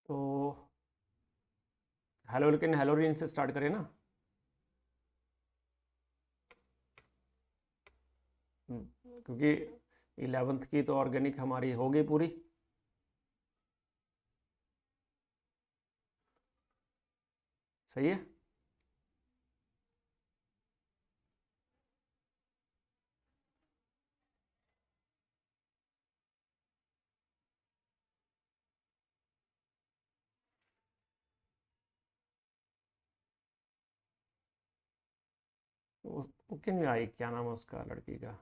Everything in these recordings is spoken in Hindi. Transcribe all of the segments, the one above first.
तो लेकिन हेलोरीन से स्टार्ट करें ना। क्योंकि 11th की तो ऑर्गेनिक हमारी हो गई पूरी। सही है। वो क्यों नहीं आई, क्या नाम है उसका लड़की का?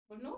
बोलो।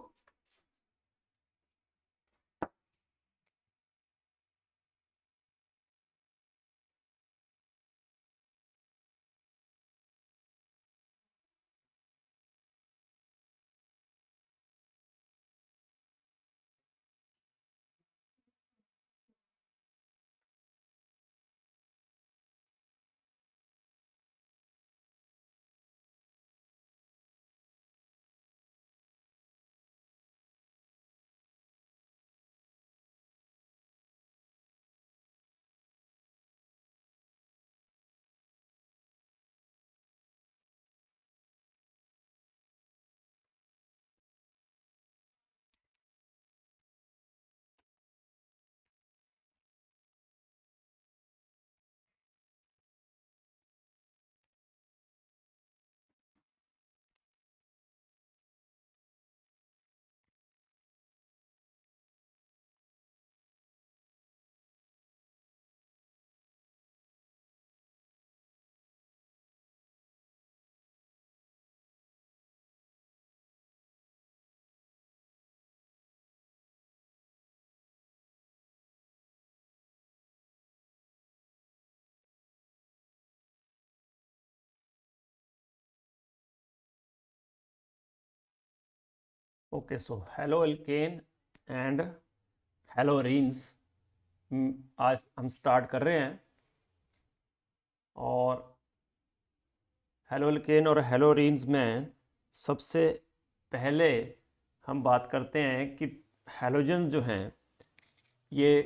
Okay, so haloalkane and haloarenes आज हम स्टार्ट कर रहे हैं। और हेलो एल्केन और हेलोरीन्स में सबसे पहले हम बात करते हैं कि हेलोजन जो हैं ये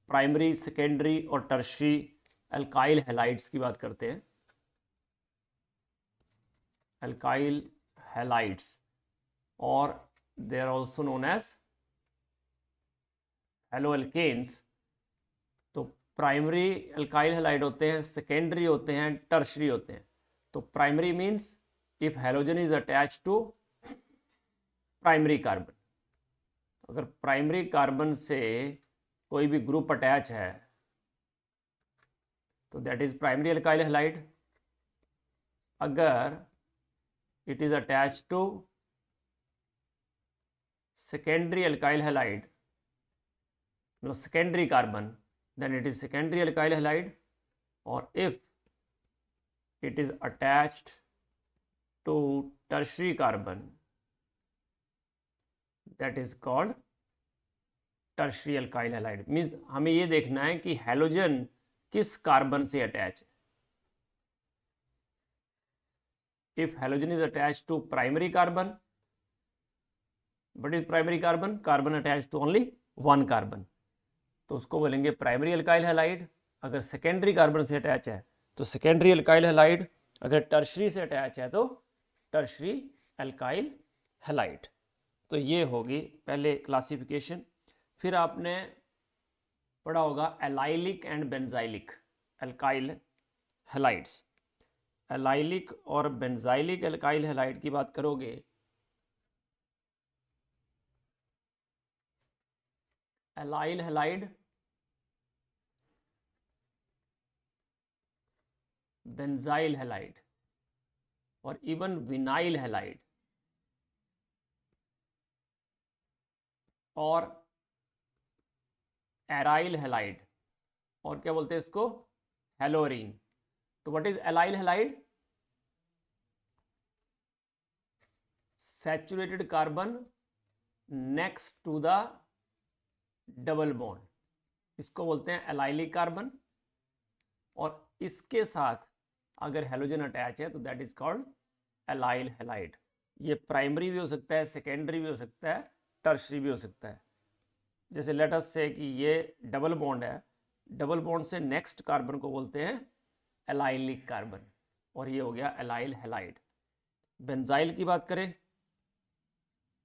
प्राइमरी, सेकेंडरी और टर्शरी अल्काइल हैलाइड्स की बात करते हैं। अल्काइल हैलाइड्स, और they are also known as haloalkanes. तो प्राइमरी अल्काइल हैलाइड होते हैं, सेकेंडरी होते हैं, टर्शरी होते हैं। तो primary means if halogen is attach to primary carbon. अगर प्राइमरी कार्बन से कोई भी ग्रुप अटैच है तो that is primary alkyl halide. अगर it is attach to secondary alkyl halide, no secondary carbon, then it is secondary alkyl halide. Or if it is attached to tertiary carbon, that is called tertiary alkyl halide. Means हमें ये देखना है कि हेलोजन किस कार्बन से अटैच है। If halogen is attach to primary carbon, but is primary carbon, carbon attach to only one carbon, तो उसको बोलेंगे प्राइमरी अल्काइल हैलाइड। अगर सेकेंडरी कार्बन से अटैच है तो सेकेंडरी अल्काइल हैलाइड। अगर टर्शरी से अटैच है तो टर्शरी अल्काइल हैलाइड। तो ये होगी पहले क्लासिफिकेशन। फिर आपने पढ़ा होगा allylic and benzylic alkyl halides. Allylic और बेंजाइलिक अल्काइल हैलाइड की बात करोगे, एलाइल हैलाइड बेंजाइल हैलाइड और इवन विनाइल हैलाइड और एराइल हैलाइड और क्या बोलते हैं इसको, हेलोरीन। तो what is allyl halide? Saturated carbon next to the double bond, इसको बोलते हैं एलाइलिक कार्बन। और इसके साथ अगर हेलोजन अटैच है तो that is called allyl halide. ये प्राइमरी भी हो सकता है, सेकेंडरी भी हो सकता है, टर्शरी भी हो सकता है। जैसे लेट अस से कि ये डबल बॉन्ड है, डबल बॉन्ड से नेक्स्ट कार्बन को बोलते हैं एलाइलिक कार्बन और ये हो गया एलाइल हैलाइड। बेंजाइल की बात करें,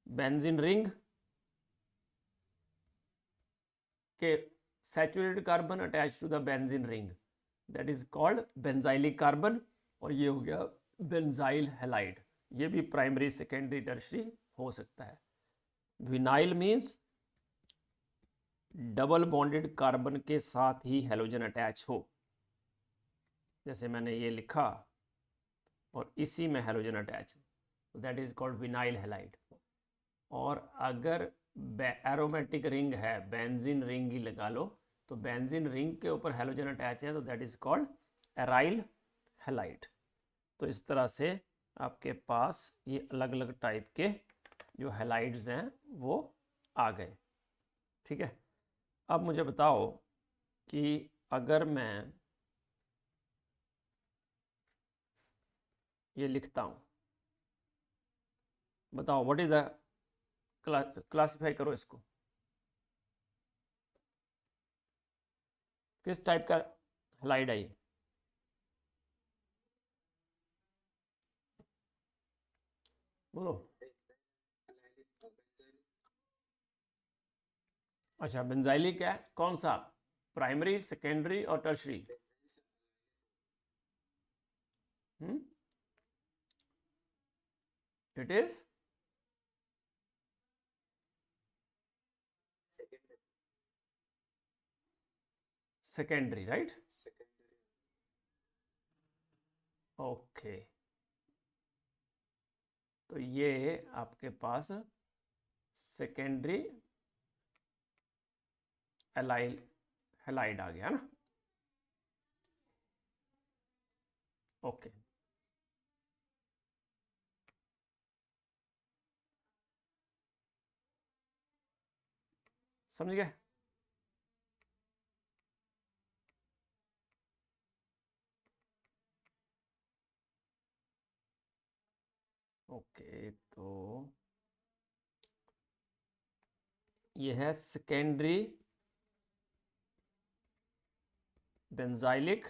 बेंजीन रिंग के saturated carbon attach to the benzene ring, that is called benzylic carbon और ये हो गया बेंजाइल हैलाइड। ये भी प्राइमरी, सेकेंडरी, टर्शरी हो सकता है। Vinyl means double bonded carbon के साथ ही हेलोजन अटैच हो, जैसे मैंने ये लिखा और इसी में हेलोजन अटैच हो, that is called vinyl halide. और अगर एरोमेटिक रिंग है, बेंजीन रिंग ही लगा लो, तो बेंजीन रिंग के ऊपर हेलोजन अटैच है तो that is called aryl halide. तो इस तरह से आपके पास ये अलग अलग टाइप के जो हैलाइड्स हैं वो आ गए। ठीक है, अब मुझे बताओ कि अगर मैं ये लिखता हूं, बताओ व्हाट इज द, क्लासिफाई करो इसको, किस टाइप का हैलाइड है ये? बोलो। अच्छा, बेंजाइलिक है, कौन सा, प्राइमरी, सेकेंडरी और tertiary? It is secondary, right? Okay, तो ये आपके पास सेकेंडरी एलाइल हैलाइड आ गया ना। ओके, समझ गए? ओके, तो ये है सेकेंडरी बेंजाइलिक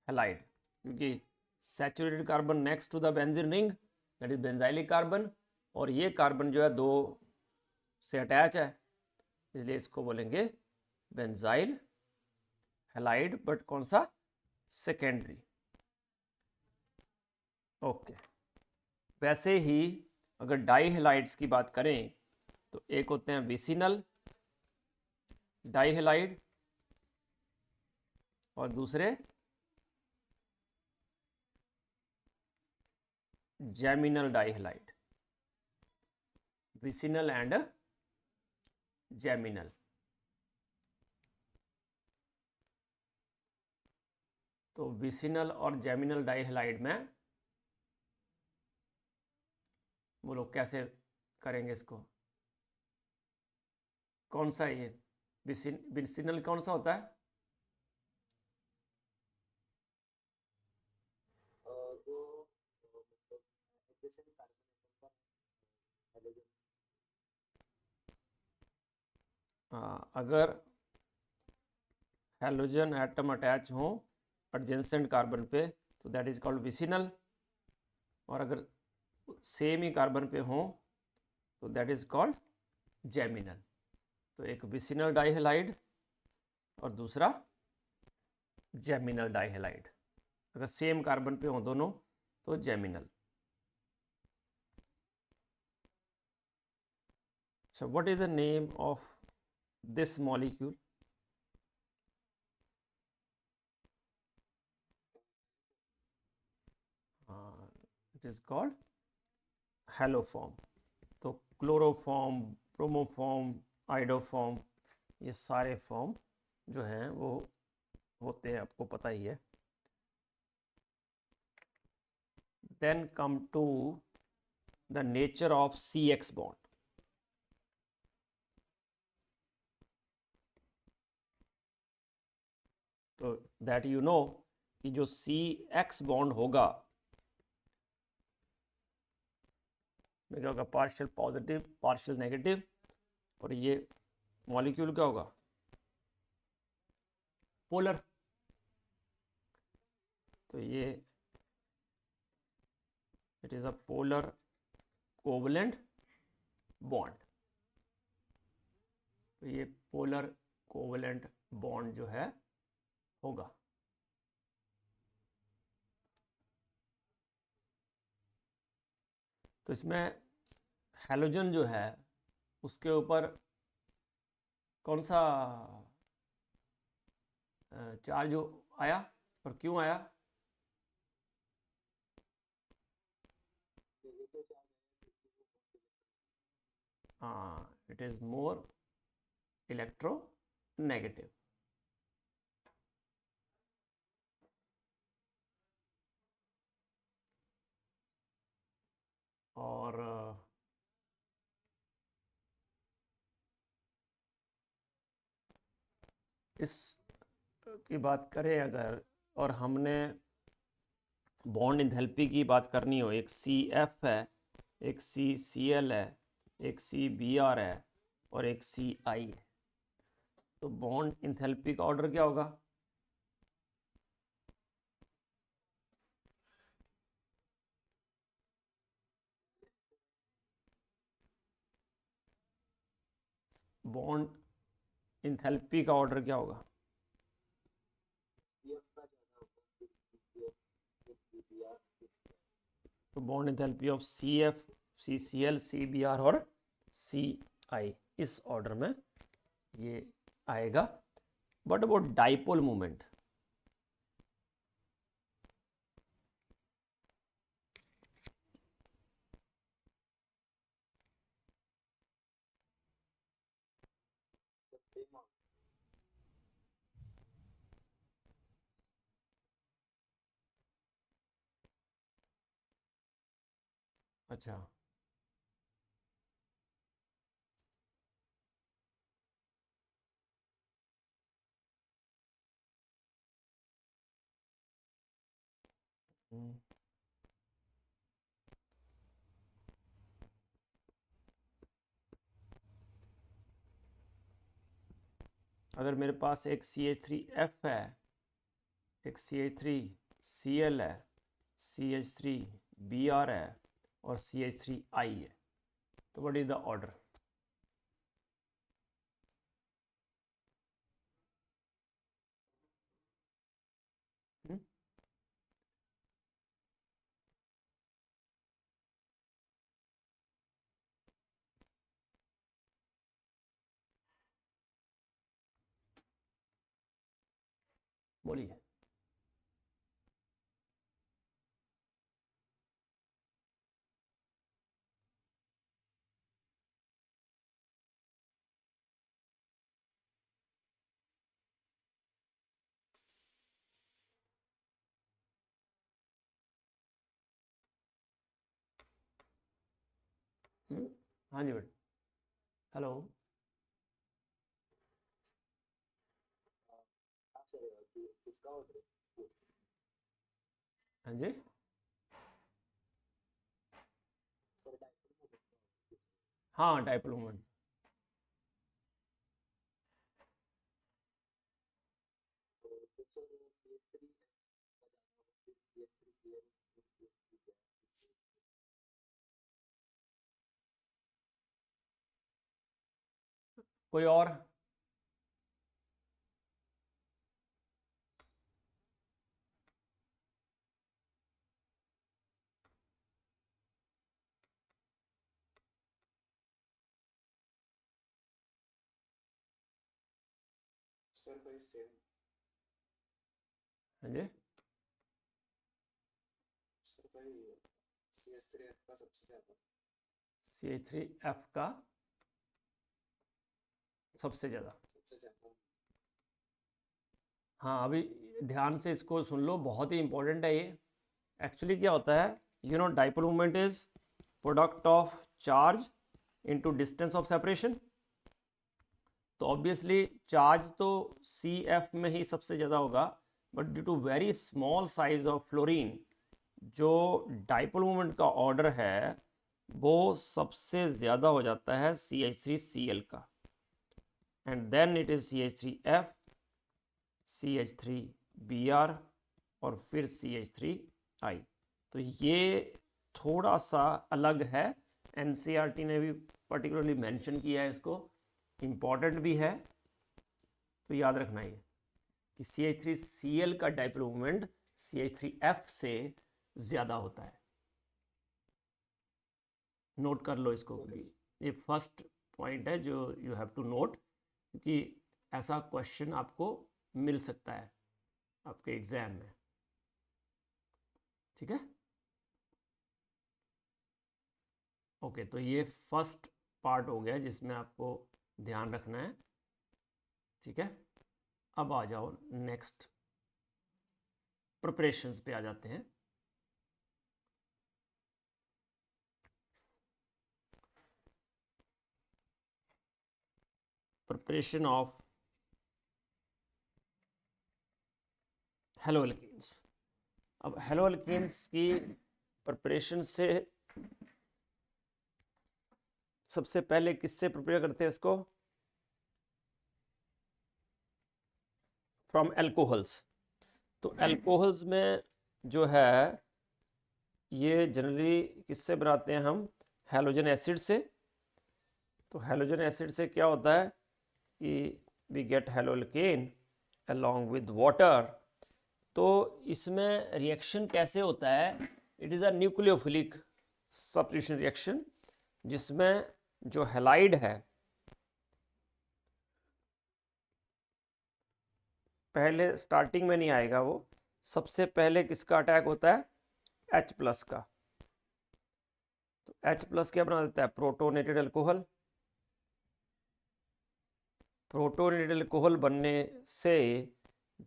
हैलाइड, क्योंकि saturated carbon next to the benzene ring that is benzylic carbon, और ये कार्बन जो है दो से अटैच है, इसलिए इसको बोलेंगे बेंजाइल हैलाइड, बट कौन सा, सेकेंडरी। ओके, वैसे ही अगर डाई हैलाइड्स की बात करें तो एक होते हैं विसिनल डाई हैलाइड और दूसरे जैमिनल डाई हैलाइड, विसिनल एंड जैमिनल। तो विसिनल और जैमिनल डाई हैलाइड में बोलो कैसे करेंगे इसको, कौन सा है ये विसिनल कौन सा होता है? अगर हेलोजन एटम अटैच हो एडजेसेंट कार्बन पे तो दैट इज कॉल्ड विसिनल, और अगर सेम ही कार्बन पे हो तो दैट इज कॉल्ड जैमिनल। तो एक विसिनल डाइहैलाइड और दूसरा जैमिनल डाइहैलाइड, अगर सेम कार्बन पे हो दोनों तो जैमिनल। So what is the name of this molecule? It is called haloform. तो क्लोरोफॉर्म, ब्रोमोफॉर्म, आइडोफॉर्म, ये सारे फॉर्म जो हैं वो होते हैं, आपको पता ही है। Then come to the nature of CX bond. तो दैट यू नो कि जो CX बॉन्ड होगा में क्या होगा, पार्शियल पॉजिटिव पार्शियल नेगेटिव, और ये मॉलिक्यूल क्या होगा, पोलर। तो ये it is a polar covalent bond. तो ये पोलर कोवलेंट बॉन्ड जो है होगा। तो इसमें हैलोजन जो है उसके ऊपर कौन सा चार्ज आया और क्यों आया? हाँ, इट इज मोर इलेक्ट्रोनेगेटिव। और इस की बात करें अगर, और हमने बॉन्ड इंथैल्पी की बात करनी हो, एक CF है, एक CCl है, एक CBr है और एक CI है, तो बॉन्ड इंथैल्पी का ऑर्डर क्या होगा? बॉन्ड इंथैल्पी का ऑर्डर क्या होगा? तो bond enthalpy of CF, CCl, CBr और CI, इस ऑर्डर में ये आएगा। बट अबाउट डाइपोल मूवमेंट, अच्छा, अगर मेरे पास एक CH3F है, एक CH3Cl है, CH3Br है और CH3I है, तो व्हाट इज द ऑर्डर? बोलिए। हाँ जी बेटा, हेलो। हाँ जी, हाँ डाइपोल मोमेंट। कोई और? हाँ जी, CH3F का सबसे ज़्यादा। हाँ, अभी ध्यान से इसको सुन लो, बहुत ही इंपॉर्टेंट है ये। एक्चुअली क्या होता है, you know dipole movement is product of charge into distance of separation. तो ऑब्वियसली चार्ज तो CF में ही सबसे ज़्यादा होगा, but due to very small size of fluorine, जो डाइपोल मूवमेंट का ऑर्डर है वो सबसे ज़्यादा हो जाता है CH3Cl का, and then it is CH3F, CH3Br और फिर CH3I। तो ये थोड़ा सा अलग है, NCERT ने भी पर्टिकुलरली मेंशन किया है इसको, इम्पॉर्टेंट भी है। तो याद रखना ये कि CH3Cl का डाइपोल मूवमेंट CH3F से ज़्यादा होता है। नोट कर लो इसको, ये फर्स्ट पॉइंट है जो यू हैव टू नोट, क्योंकि ऐसा क्वेश्चन आपको मिल सकता है आपके एग्जाम में। ठीक है, ओके। तो ये फर्स्ट पार्ट हो गया जिसमें आपको ध्यान रखना है। ठीक है, अब आ जाओ नेक्स्ट प्रिपरेशंस पे आ जाते हैं। Preparation of haloalkanes. अब हेलोअल्केन्स की प्रिपरेशन से सबसे पहले किससे प्रिपेयर करते हैं इसको? From alcohols. तो अल्कोहल्स में जो है ये जनरली किससे बनाते हैं हम? हैलोजन एसिड से। तो हैलोजन एसिड से क्या होता है कि we get haloalkane along with water. तो इसमें रिएक्शन कैसे होता है? It is a nucleophilic substitution reaction, जिसमें जो हैलाइड है पहले स्टार्टिंग में नहीं आएगा, वो सबसे पहले किसका अटैक होता है? H+ का। तो H+ क्या बना देता है? Protonated alcohol. प्रोटोनेटेड अल्कोहल बनने से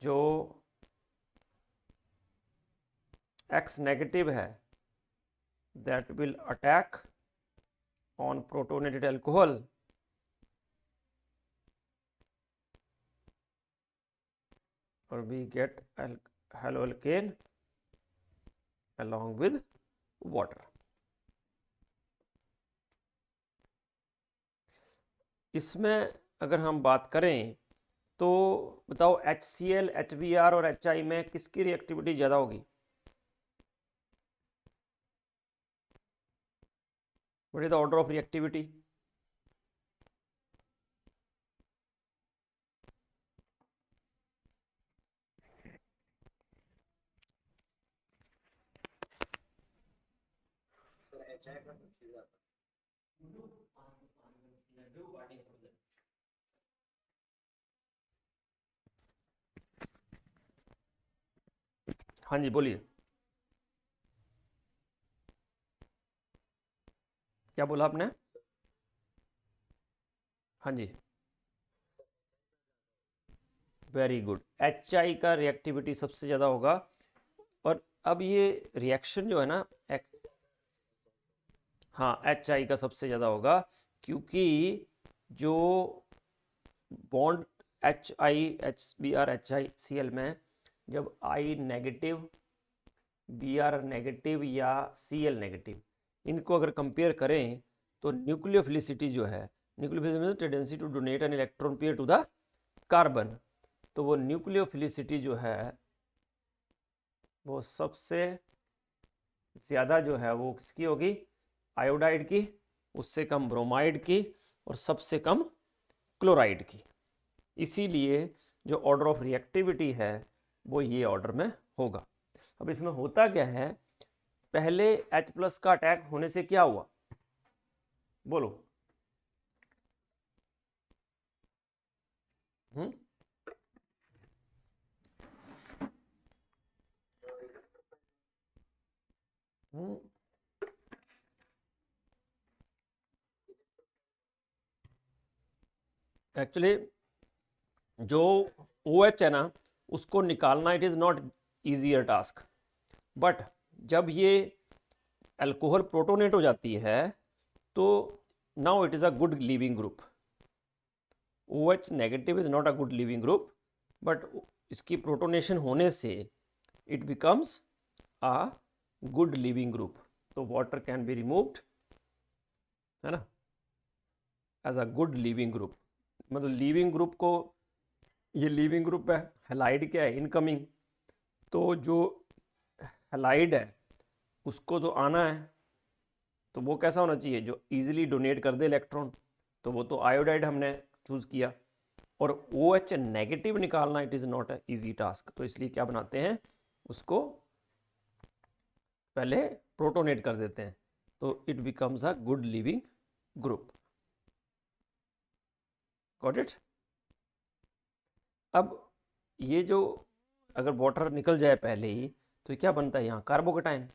जो X नेगेटिव है that will attack on protonated alcohol or we get haloalkane along with water. इसमें अगर हम बात करें तो बताओ HCl, HBr और HI में किसकी रिएक्टिविटी ज़्यादा होगी? What is the order of reactivity? हाँ जी, बोलिए, क्या बोला आपने? हाँ जी, वेरी गुड। HI का रिएक्टिविटी सबसे ज़्यादा होगा। और अब ये रिएक्शन जो है ना, हाँ, HI का सबसे ज़्यादा होगा, क्योंकि जो बॉन्ड HI, HBr, HICl में जब I नेगेटिव, Br नेगेटिव या Cl नेगेटिव, इनको अगर कंपेयर करें तो न्यूक्लियोफिलिसिटी जो है, nucleophilicity tendency to donate an electron pair to the carbon, तो वो न्यूक्लियोफिलिसिटी जो है वो सबसे ज़्यादा जो है वो किसकी होगी? आयोडाइड की, उससे कम ब्रोमाइड की, और सबसे कम क्लोराइड की। इसीलिए जो ऑर्डर ऑफ रिएक्टिविटी है वो ये ऑर्डर में होगा। अब इसमें होता क्या है, पहले H+ का अटैक होने से क्या हुआ? बोलो। हम्म, हम्म, एक्चुअली जो OH है ना, उसको निकालना it is not easier task, but जब ये अल्कोहल प्रोटोनेट हो जाती है तो now it is a good leaving group. OH negative is not a good living group, but इसकी प्रोटोनेशन होने से it becomes a good living group. तो वाटर कैन बी रिमूव्ड, है ना, as a good living group. मतलब लिविंग ग्रुप को, ये लिविंग ग्रुप है, हैलाइड क्या है, इनकमिंग. तो जो हैलाइड है उसको तो आना है, तो वो कैसा होना चाहिए, जो इजीली डोनेट कर दे इलेक्ट्रॉन. तो वो तो आयोडाइड हमने चूज़ किया. और OH नेगेटिव निकालना it is not a easy task, तो इसलिए क्या बनाते हैं, उसको पहले प्रोटोनेट कर देते हैं, तो it becomes a good living group. Got it. अब ये जो अगर वाटर निकल जाए पहले ही, तो ये क्या बनता है यहाँ, कार्बोकेटाइन.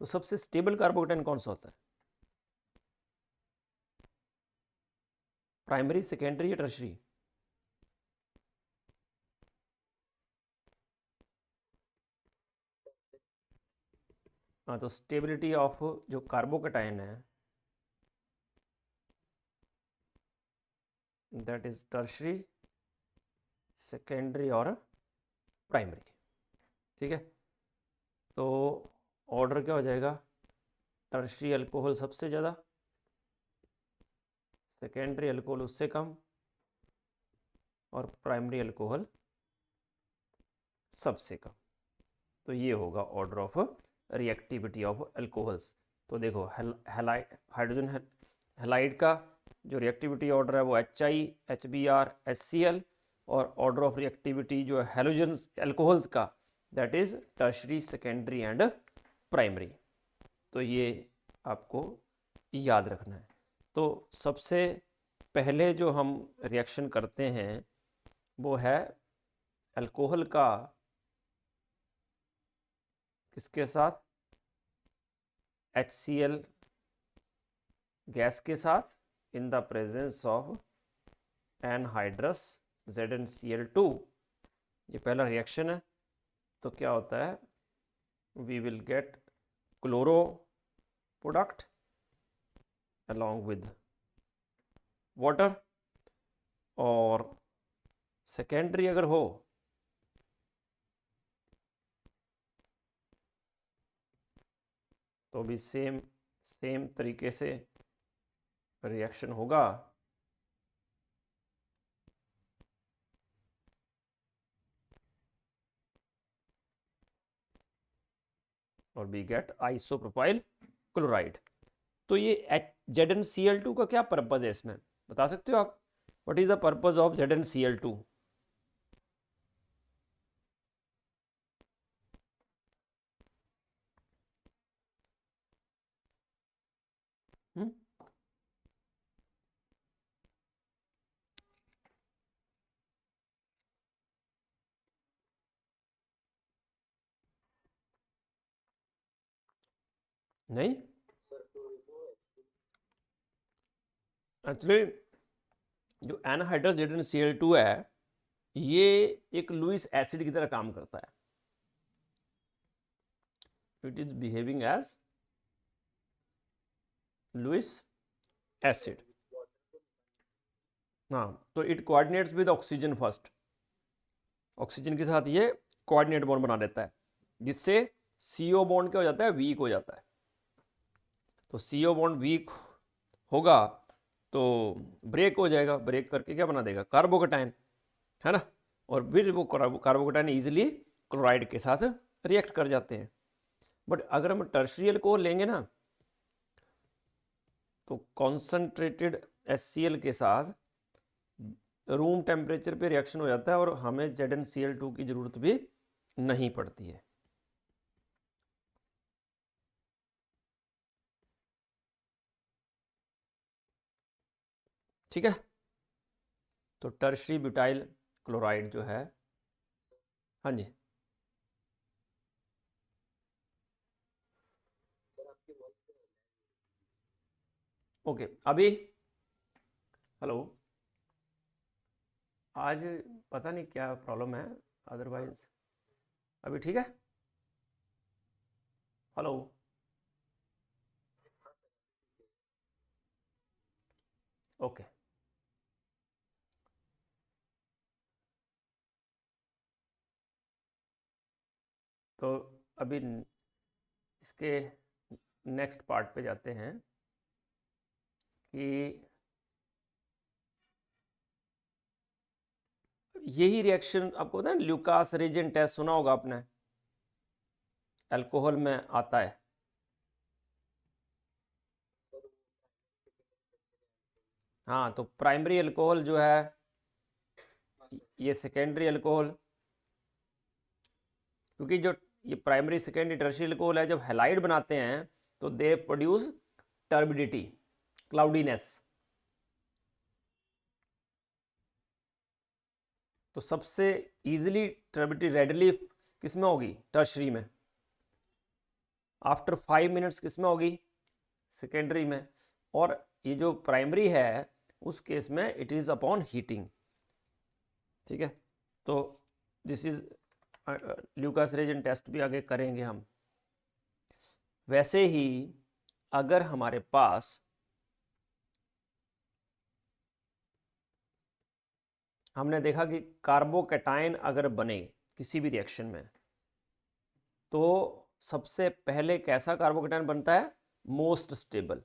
तो सबसे स्टेबल कार्बोकेटाइन कौन सा होता है, प्राइमरी, सेकेंडरी या टर्शरी? हाँ, तो स्टेबिलिटी ऑफ जो कार्बोकेटाइन है दैट इज टर्शरी, सेकेंडरी और प्राइमरी. ठीक है, तो ऑर्डर क्या हो जाएगा, टर्शरी अल्कोहल सबसे ज़्यादा, सेकेंडरी अल्कोहल उससे कम, और प्राइमरी अल्कोहल सबसे कम. तो ये होगा order of reactivity of alcohols. तो देखो हैलाइड, हाइड्रोजन हैलाइड का जो रिएक्टिविटी ऑर्डर है वो HI, HBr, HCl, और ऑर्डर ऑफ रिएक्टिविटी जो हैलोजन्स अल्कोहल्स का that is tertiary, secondary and primary. तो ये आपको याद रखना है. तो सबसे पहले जो हम रिएक्शन करते हैं वो है अल्कोहल का किसके साथ, HCl गैस के साथ in the presence of anhydrous ZnCl2. ये पहला रिएक्शन है. तो क्या होता है, we will get chloro product along with water. और सेकेंडरी अगर हो तो भी सेम तरीके से रिएक्शन होगा. और वी गेट आइसोप्रोपाइल क्लोराइड. तो ये ZnCl2 का क्या पर्पज है, इसमें बता सकते हो आप, what is the purpose of ZnCl2? नहीं, एक्चुअली जो एनहाइड्रस ZnCl2 है ये एक लुईस एसिड की तरह काम करता है. It is behaving as Lewis acid. हाँ, तो it coordinates with oxygen first. Oxygen के साथ ये कोऑर्डिनेट बॉन्ड बना देता है, जिससे CO बॉन्ड क्या हो जाता है, वीक हो जाता है. तो CO बॉन्ड वीक होगा तो ब्रेक हो जाएगा, ब्रेक करके क्या बना देगा, कार्बोकेटाइन, है ना. और फिर वो कार्बोकेटाइन इजीली क्लोराइड के साथ रिएक्ट कर जाते हैं. बट अगर हम टर्शियल को लेंगे ना, तो कॉन्सनट्रेटेड HCl के साथ रूम टेम्परेचर पे रिएक्शन हो जाता है और हमें ZnCl2 की ज़रूरत भी नहीं पड़ती है. ठीक है, तो टर्शरी ब्यूटाइल क्लोराइड जो है, हाँ जी, ओके. अभी हेलो, आज पता नहीं क्या प्रॉब्लम है, अदरवाइज अभी ठीक है। हेलो। ओके। तो अभी इसके नेक्स्ट पार्ट पे जाते हैं कि यही रिएक्शन आपको पता है, ल्यूकास रेजन टेस्ट सुना होगा आपने, अल्कोहल में आता है। हाँ, तो प्राइमरी अल्कोहल जो है, ये सेकेंडरी अल्कोहल, क्योंकि जो ये प्राइमरी सेकेंडरी टर्शियरी अल्कोहल है, जब हैलाइड बनाते हैं तो दे प्रोड्यूस टर्बिडिटी, क्लाउडीनेस। तो सबसे इजीली टर्बिडिटी रेडली किस में होगी? टर्शरी में। आफ्टर 5 मिनट्स किस में होगी? सेकेंडरी में। और ये जो प्राइमरी है उस केस में इट इज़ अपॉन हीटिंग। ठीक है, तो this is Lucas reagent test भी आगे करेंगे हम। वैसे ही अगर हमारे पास हमने देखा कि कार्बोकैटायन अगर बने किसी भी रिएक्शन में, तो सबसे पहले कैसा कार्बोकैटायन बनता है? Most stable.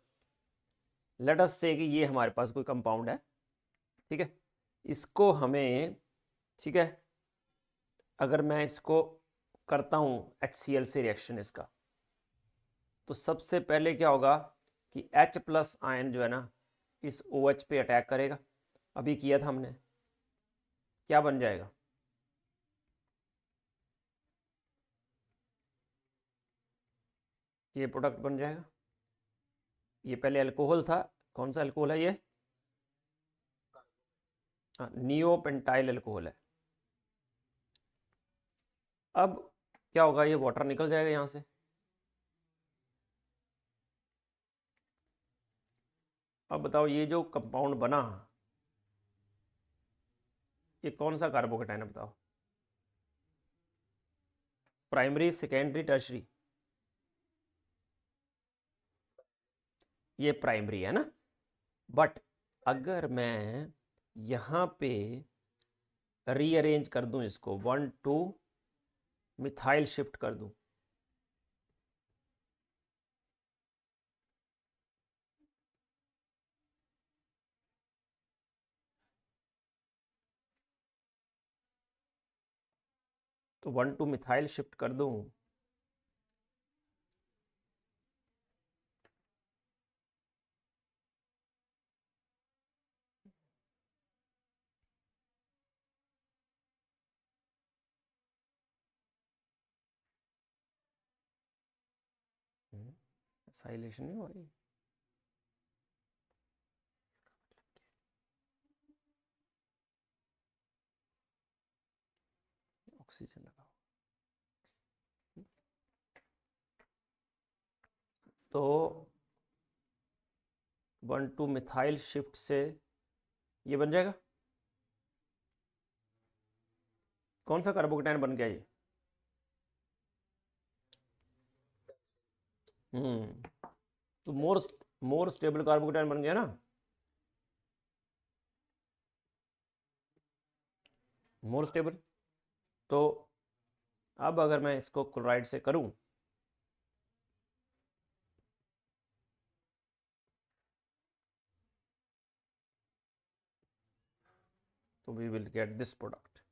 लेट अस से कि ये हमारे पास कोई कंपाउंड है, ठीक है, इसको हमें, ठीक है, अगर मैं इसको करता हूँ HCl से रिएक्शन इसका, तो सबसे पहले क्या होगा कि H+ आयन जो है ना इस OH पे अटैक करेगा। अभी किया था हमने, क्या बन जाएगा? ये प्रोडक्ट बन जाएगा। ये पहले अल्कोहल था, कौन सा अल्कोहल है ये? नियोपेंटाइल अल्कोहल है। अब क्या होगा? ये वाटर निकल जाएगा यहाँ से। अब बताओ ये जो कंपाउंड बना, ये कौन सा कार्बोकैटायन है बताओ? Primary, secondary, tertiary? ये प्राइमरी है ना। बट अगर मैं यहाँ पे रीअरेंज कर दूं इसको, 1,2 मिथाइल शिफ्ट कर दूं, तो 1,2 मिथाइल शिफ्ट कर दूं, साइलेशन नहीं हो रही, ऑक्सीजन लगाओ। तो 1,2 मिथाइल शिफ्ट से ये बन जाएगा। कौन सा कार्बोकैटायन बन गया ये? तो मोर स्टेबल कार्बोकैटायन बन गया ना। More stable. तो अब अगर मैं इसको क्लोराइड से करूं, तो we will get this product.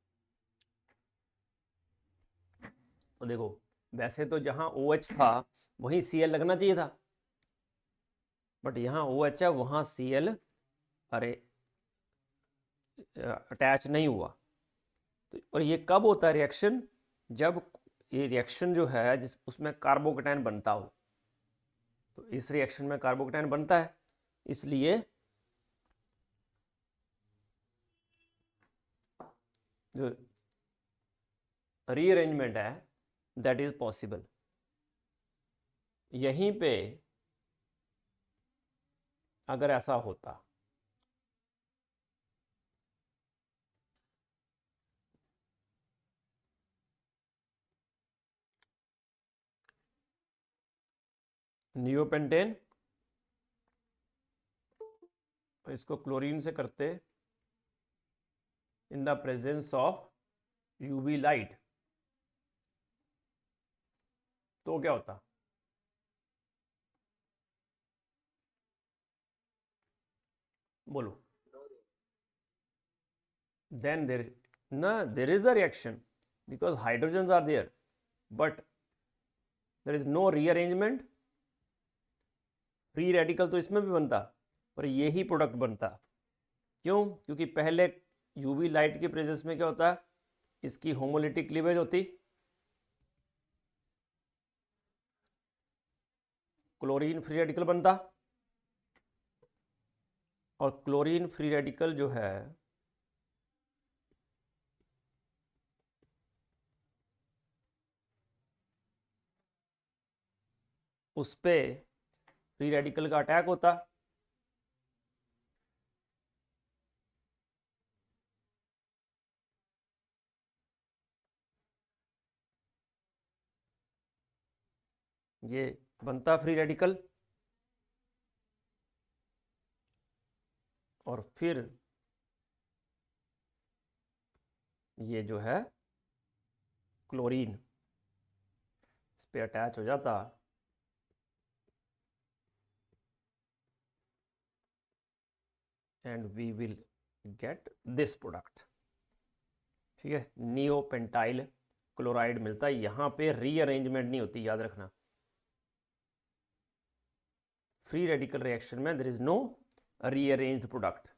तो देखो, वैसे तो जहां OH था वहीं Cl लगना चाहिए था, बट यहाँ OH है, वहां Cl अरे अटैच नहीं हुआ। तो और ये कब होता है रिएक्शन? जब ये रिएक्शन जो है जिस उसमें कार्बोकैटायन बनता हो। तो इस रिएक्शन में कार्बोकैटायन बनता है, इसलिए जो रीअरेंजमेंट है दैट इज पॉसिबल। यहीं पे अगर ऐसा होता नियोपेंटेन, इसको क्लोरीन से करते इन the presence of UV light, तो क्या होता? बोलो। Then there is a reaction because hydrogens are there, but there is no rearrangement. Free radical तो इसमें भी बनता पर यही प्रोडक्ट बनता। क्यों? क्योंकि पहले यूवी लाइट के प्रेजेंस में क्या होता है, इसकी होमोलिटिक क्लीवेज होती, क्लोरीन फ्री रेडिकल बनता, और क्लोरीन फ्री रेडिकल जो है उस पे फ्री रेडिकल का अटैक होता, ये बनता फ्री रेडिकल, और फिर ये जो है क्लोरीन इस पे अटैच हो जाता, and we will get this product. ठीक है, नियोपेंटाइल क्लोराइड मिलता है। यहाँ पे रीअरेंजमेंट नहीं होती, याद रखना। फ्री रेडिकल रिएक्शन में there is no rearranged product.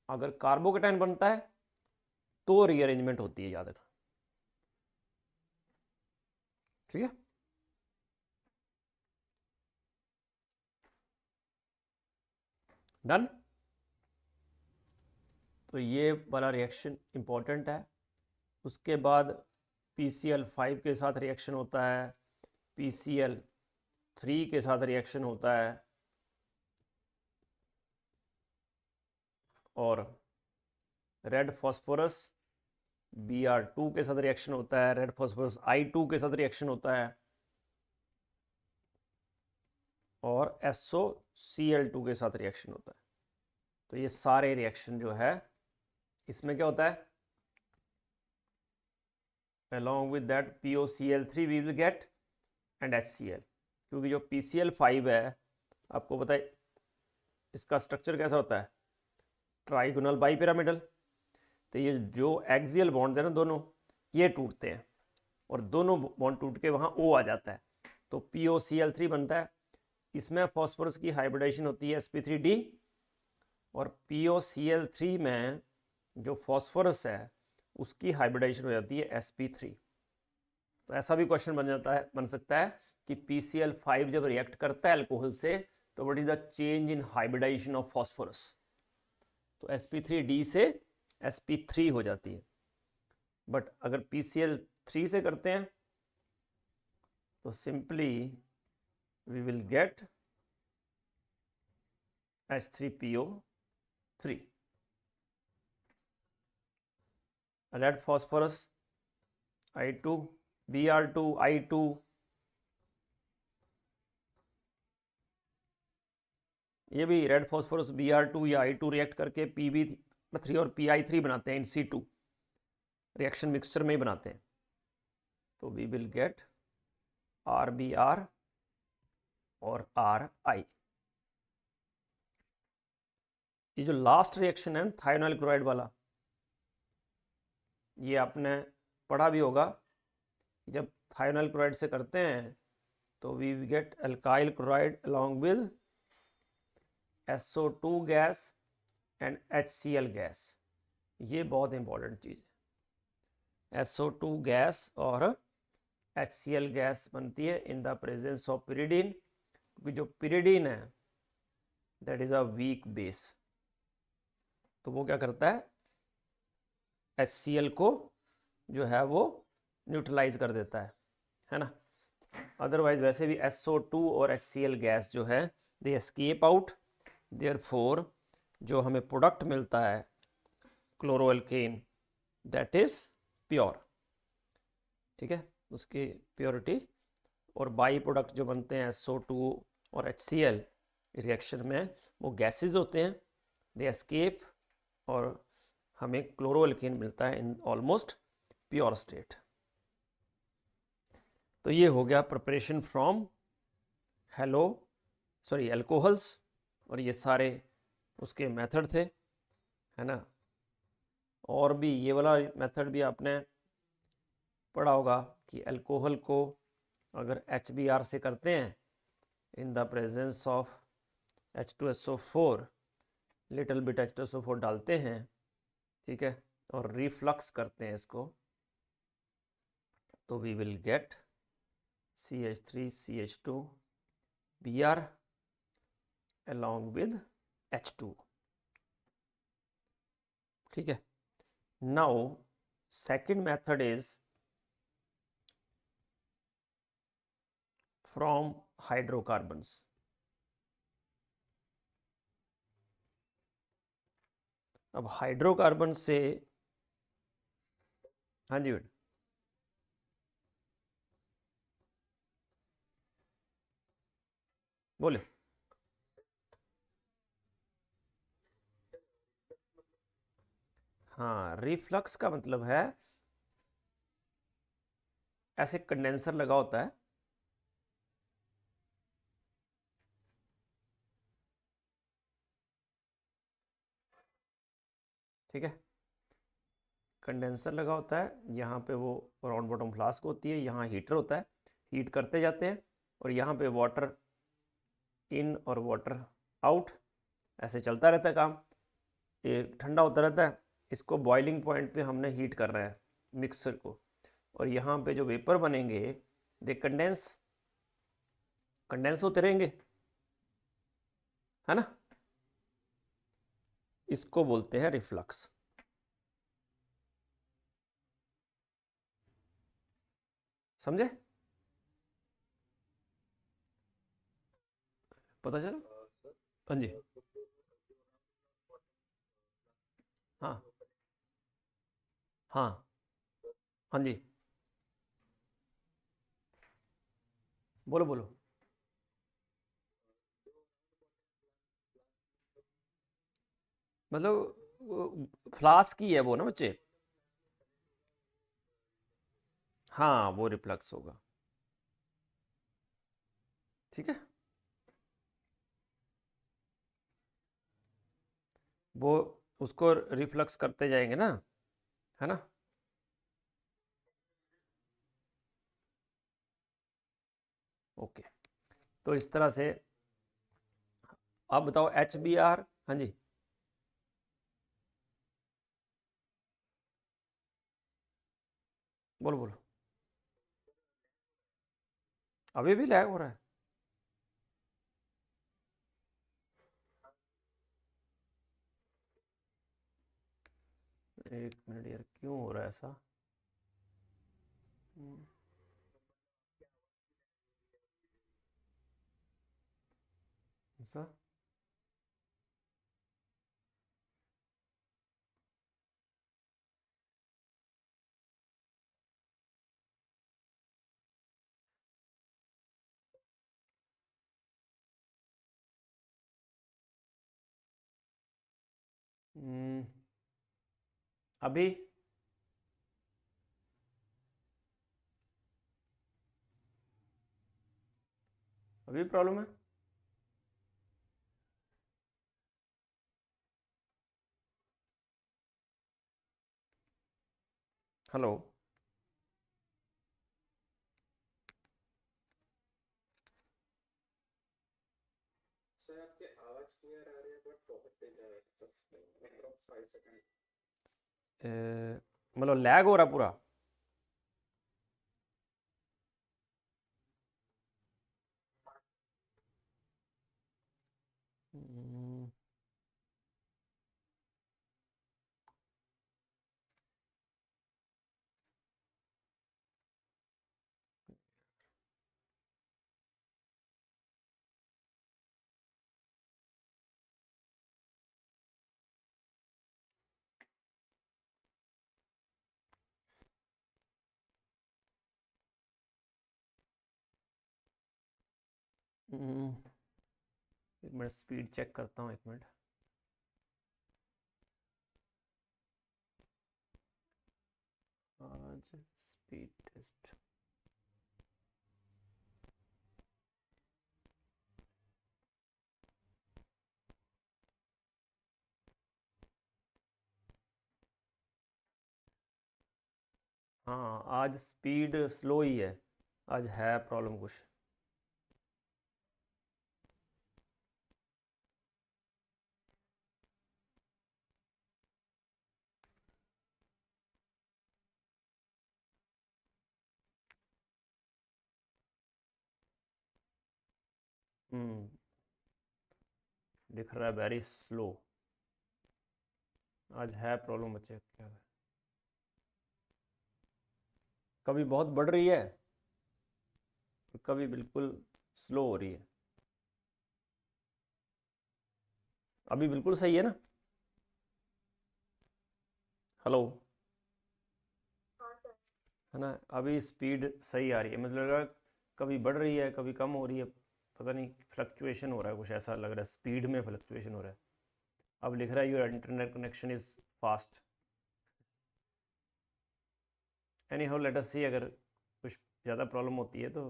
अगर कार्बोकेटाइन बनता है तो रीअरेंजमेंट होती है, याद रखना। ठीक है, डन। तो ये वाला रिएक्शन इंपॉर्टेंट है। उसके बाद PCl5 के साथ रिएक्शन होता है, PCl3 के साथ रिएक्शन होता है, और रेड फॉस्फोरस Br2 के साथ रिएक्शन होता है, रेड फॉस्फोरस I2 के साथ रिएक्शन होता है, और SOCl2 के साथ रिएक्शन होता है। तो ये सारे रिएक्शन जो है इसमें क्या होता है, along with that POCl3 we will get and HCl। क्योंकि जो PCl5 है, आपको पता है इसका स्ट्रक्चर कैसा होता है, ट्राइगोनल बाईपिरामिडल। तो ये जो एक्सियल बॉन्ड है ना दोनों, ये टूटते हैं और दोनों बॉन्ड टूट के वहाँ O आ जाता है, तो POCl3 बनता है। इसमें फॉस्फोरस की हाइब्रिडाइजेशन होती है sp3d, और POCl3 में जो फॉस्फोरस है उसकी हाइब्रिडाइजेशन हो जाती है sp3। तो ऐसा भी क्वेश्चन बन सकता है कि PCl5 जब रिएक्ट करता है अल्कोहल से, तो what is the change in hybridization of phosphorus, तो sp3d से sp3 हो जाती है। बट अगर PCl3 से करते हैं तो simply we will get H3PO3। Red phosphorus I2, Br2, I2, ये भी रेड फॉस्फोरस Br2 या I2 रिएक्ट करके Pb3 और Pi3 बनाते हैं, इन C2 रिएक्शन मिक्सचर में ही बनाते हैं। तो वी विल गेट RBr और Ri। ये जो लास्ट रिएक्शन है थायोनाइल क्लोराइड वाला, ये आपने पढ़ा भी होगा। जब थायोनाइल क्लोराइड से करते हैं तो we get alkyl chloride along with SO2 gas and HCl gas. ये बहुत इंपॉर्टेंट चीज़ है। SO2 गैस और HCl गैस बनती है इन द प्रेजेंस ऑफ pyridine, क्योंकि जो pyridine है that is a weak base, तो वो क्या करता है, HCl को जो है वो न्यूट्रलाइज कर देता है ना। अदरवाइज वैसे भी SO2 और HCl गैस जो है दे एस्केप आउट, देयरफॉर जो हमें प्रोडक्ट मिलता है क्लोरोअल्केन दैट इज प्योर। ठीक है, उसकी प्योरिटी, और बाई प्रोडक्ट जो बनते हैं SO2 और HCl रिएक्शन में वो गैसेस होते हैं, दे एस्केप, और हमें क्लोरोअल्कीन मिलता है इन ऑलमोस्ट प्योर स्टेट। तो ये हो गया प्रिपरेशन फ्रॉम एल्कोहल्स, और ये सारे उसके मेथड थे, है ना। और भी ये वाला मेथड भी आपने पढ़ा होगा कि अल्कोहल को अगर HBr से करते हैं in the presence of H2SO4, little bit H2SO4 डालते हैं, ठीक है, और रिफ्लक्स करते हैं इसको, तो we will get CH3CH2Br along with H2, ठीक है। Now second method is from hydrocarbons. अब हाइड्रोकार्बन से, हाँ जी बेटा, बोले। हाँ, रिफ्लक्स का मतलब है ऐसे कंडेंसर लगा होता है, ठीक है, कंडेंसर लगा होता है, यहाँ पे वो राउंड बॉटम फ्लास्क होती है, यहाँ हीटर होता है, हीट करते जाते हैं, और यहाँ पे वाटर इन और वाटर आउट, ऐसे चलता रहता है काम, ये ठंडा होता रहता है। इसको बॉइलिंग पॉइंट पे हमने हीट कर रहे हैं मिक्सर को, और यहाँ पे जो वेपर बनेंगे दे कंडेंस होते रहेंगे, है ना। इसको बोलते हैं रिफ्लक्स। समझे? पता चला? हाँ जी, हाँ हाँ हाँ जी, बोलो बोलो। मतलब फ्लास्क ही है वो ना बच्चे, हाँ वो रिफ्लक्स होगा, ठीक है। वो उसको रिफ्लक्स करते जाएंगे ना, है ना। ओके, तो इस तरह से आप बताओ HBr, हाँ जी, बोलो बोलो। अभी भी लैग हो रहा है? 1 मिनट यार, क्यों हो रहा है ऐसा? ऐसा? हम्म, अभी अभी प्रॉब्लम है? हेलो? सर आपकी आवाज क्लियर आ रही है बट बहुत तेज आ रही है तो अप्रॉक्स 5 सेकंड। मतलब लैग हो रहा पूरा? हम्म, एक मिनट स्पीड चेक करता हूँ, एक मिनट। आज स्पीड टेस्ट, हाँ आज स्पीड स्लो ही है, आज है प्रॉब्लम कुछ। दिख रहा है वेरी स्लो, आज है प्रॉब्लम बच्चे। क्या है, कभी बहुत बढ़ रही है, कभी बिल्कुल स्लो हो रही है। अभी बिल्कुल सही है ना? हेलो, है ना? अभी स्पीड सही आ रही है, मतलब कभी बढ़ रही है कभी कम हो रही है, पता नहीं फ्लक्चुएशन हो रहा है, कुछ ऐसा लग रहा है, स्पीड में फ्लक्चुएशन हो रहा है। अब लिख रहा है your internet connection is fast. Anyhow let us see, अगर कुछ ज़्यादा प्रॉब्लम होती है तो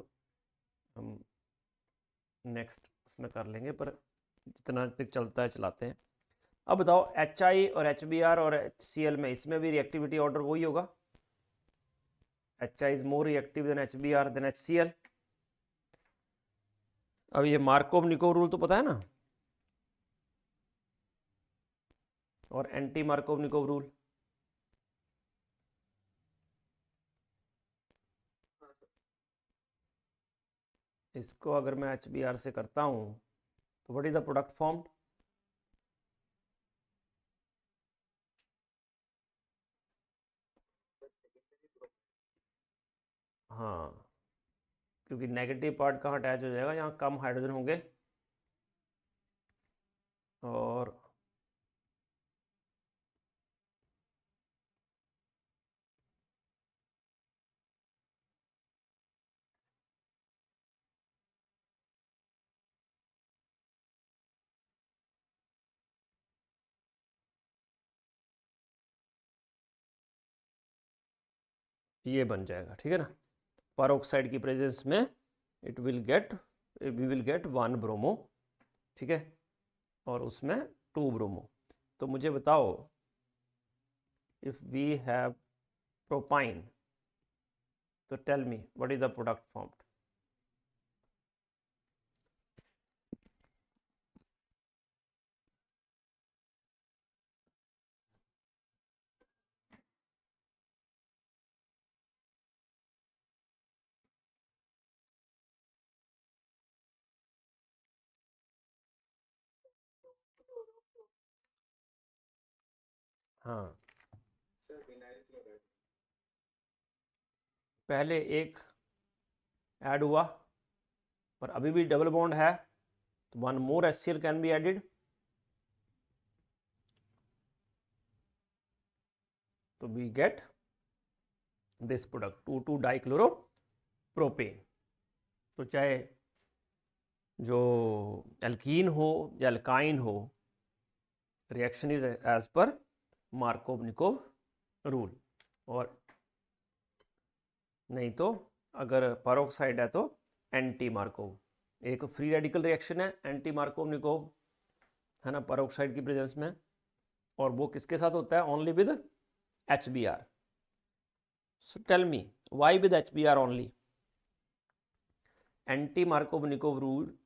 हम नेक्स्ट उसमें कर लेंगे, पर जितना तक चलता है चलाते हैं। अब बताओ HI और HBr और HCl में, इसमें भी रिएक्टिविटी ऑर्डर वही होगा। HI is more reactive than HBr than HCl। अब ये मार्कोव निकोव रूल तो पता है ना, और एंटी मार्कोव निकोव रूल। हाँ सर। इसको अगर मैं HBr से करता हूँ तो what is the product formed? हाँ, क्योंकि नेगेटिव पार्ट कहाँ अटैच हो जाएगा, यहाँ कम हाइड्रोजन होंगे और ये बन जाएगा, ठीक है ना। परऑक्साइड की प्रेजेंस में it will get, we will get 1 bromo, ठीक है, और उसमें 2 ब्रोमो। तो मुझे बताओ, इफ वी हैव प्रोपाइन, तो tell me what is the product formed? हाँ, सर विनाइल क्लोराइड। पहले एक ऐड हुआ पर अभी भी डबल बॉन्ड है, तो 1 more HCl can be added, तो we get this product 2,2 dichloropropane. तो चाहे जो एल्कीन हो या एल्काइन हो, reaction is as per Markovnikov rule. और नहीं तो अगर पेरोक्साइड है तो एंटी मार्कोव, एक फ्री रेडिकल रिएक्शन है एंटी मार्कोव निकोव, है ना, पेरोक्साइड की प्रेजेंस में, और वो किसके साथ होता है? Only with HBr। So tell me why with HBr only? Anti Markovnikov rule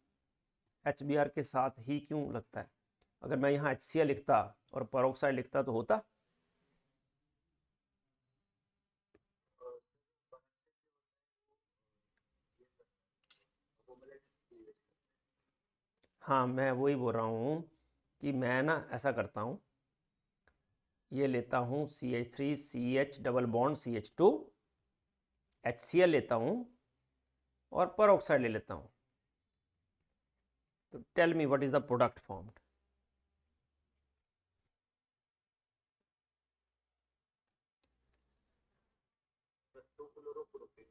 HBr के साथ ही क्यों लगता है? अगर मैं यहाँ HCl लिखता और पेरोक्साइड लिखता तो होता? हाँ, मैं वही बोल रहा हूँ कि मैं ना ऐसा करता हूँ, ये लेता हूँ CH3CH double bond CH2, HCl लेता हूँ और पेरोक्साइड ले लेता हूँ। तो tell me what is the product formed? Two chloropropane.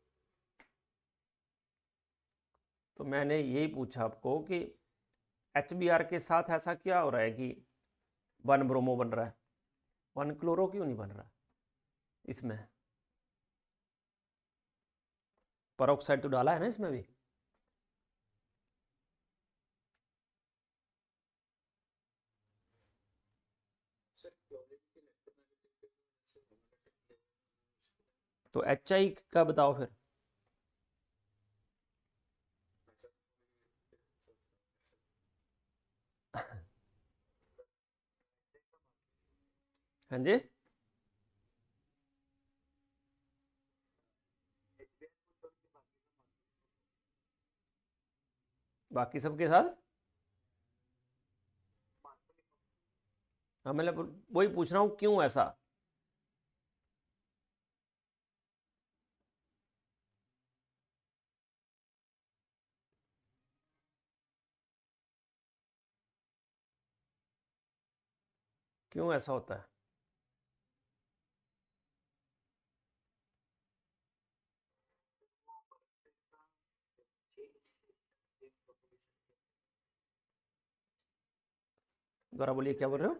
तो मैंने यही पूछा आपको कि HBr के साथ ऐसा क्या हो रहा है कि 1 ब्रोमो बन रहा है, 1 क्लोरो क्यों नहीं बन रहा इसमें? पेरोक्साइड तो डाला है ना इसमें भी। सर क्लोरीन की इलेक्ट्रोनेगेटिविटी से होमोनेगेटिव तो HI का बताओ फिर। हाँ जी, बाकी सबके साथ। हाँ, मतलब वही पूछ रहा हूँ क्यों ऐसा। क्यों ऐसा होता है? दोबारा बोलिए, क्या बोल रहे हो?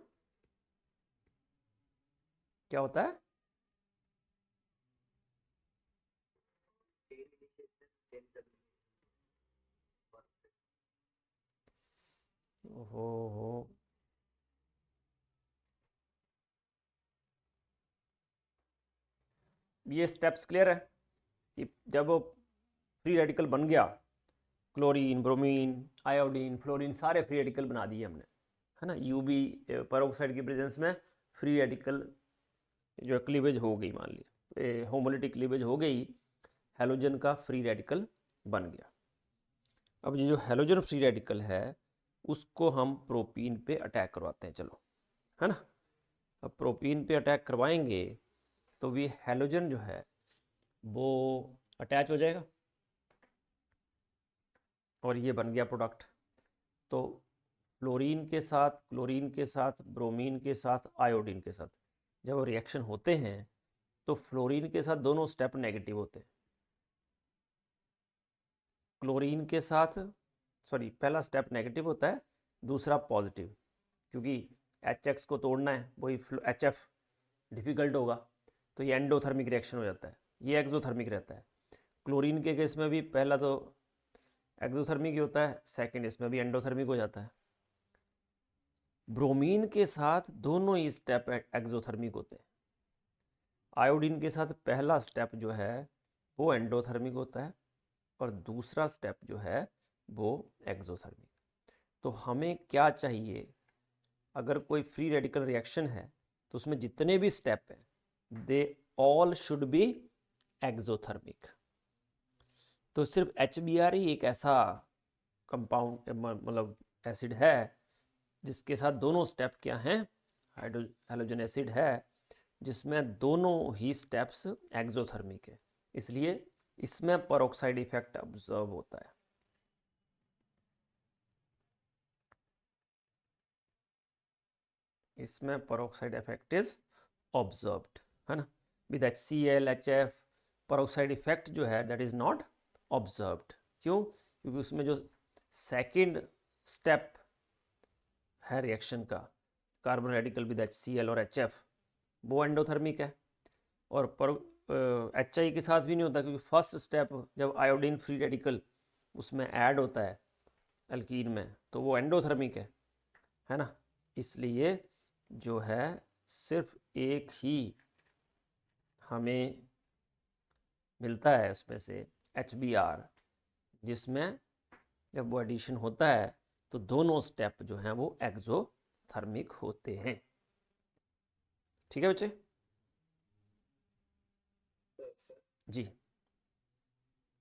क्या होता है? ओहो हो। ये स्टेप्स क्लियर है कि जब वो फ्री रेडिकल बन गया, क्लोरीन, ब्रोमीन, आयोडीन, फ्लोरीन, सारे फ्री रेडिकल बना दिए हमने, है ना। यूबी पेरोक्साइड की प्रेजेंस में फ्री रेडिकल जो क्लीवेज हो गई, मान ली होमोलिटिक क्लीवेज हो गई, हेलोजन का फ्री रेडिकल बन गया। अब ये जो हेलोजन फ्री रेडिकल है उसको हम प्रोपीन पे अटैक करवाते हैं, चलो, है ना। अब प्रोपीन पे अटैक करवाएंगे तो भी हेलोजन जो है वो अटैच हो जाएगा और ये बन गया प्रोडक्ट। तो फ्लोरीन के साथ, क्लोरीन के साथ, ब्रोमीन के साथ, आयोडीन के साथ जब रिएक्शन होते हैं तो फ्लोरीन के साथ दोनों स्टेप नेगेटिव होते हैं। क्लोरीन के साथ, सॉरी, पहला स्टेप नेगेटिव होता है, दूसरा पॉजिटिव, क्योंकि HX को तोड़ना है, वही HF डिफ़िकल्ट होगा, तो ये एंडोथर्मिक रिएक्शन हो जाता है, ये एक्सोथर्मिक रहता है। क्लोरीन के केस में भी पहला तो एक्सोथर्मिक ही होता है, सेकंड इसमें भी एंडोथर्मिक हो जाता है। ब्रोमीन के साथ दोनों ही स्टेप एक्सोथर्मिक होते हैं। आयोडीन के साथ पहला स्टेप जो है वो एंडोथर्मिक होता है और दूसरा स्टेप जो है वो एक्सोथर्मिक। तो हमें क्या चाहिए, अगर कोई फ्री रेडिकल रिएक्शन है तो उसमें जितने भी स्टेप हैं they all should be exothermic. तो सिर्फ HBr ही एक ऐसा कंपाउंड, मतलब एसिड है जिसके साथ दोनों स्टेप क्या हैं, हाइड्रोजन एसिड है जिसमें दोनों ही स्टेप्स एक्सोथर्मिक है, इसलिए इसमें पेरोक्साइड इफेक्ट ऑब्जर्व होता है। इसमें पेरोक्साइड इफेक्ट इज ऑब्जर्व्ड, है ना। With HCl, HF peroxide effect जो है दैट इज नॉट ऑब्जर्व्ड। क्यों? क्योंकि उसमें जो सेकंड स्टेप है रिएक्शन का, कार्बन रेडिकल विद HCl और HF, वो एंडोथर्मिक है, और HI के साथ भी नहीं होता, क्योंकि फर्स्ट स्टेप जब आयोडीन फ्री रेडिकल उसमें ऐड होता है अल्कीन में तो वो एंडोथर्मिक है ना। इसलिए जो है सिर्फ एक ही हमें मिलता है उसमें से HBr, जिसमें जब वो एडिशन होता है तो दोनों स्टेप जो हैं वो एक्सोथर्मिक होते हैं। ठीक है बच्चे? सर जी।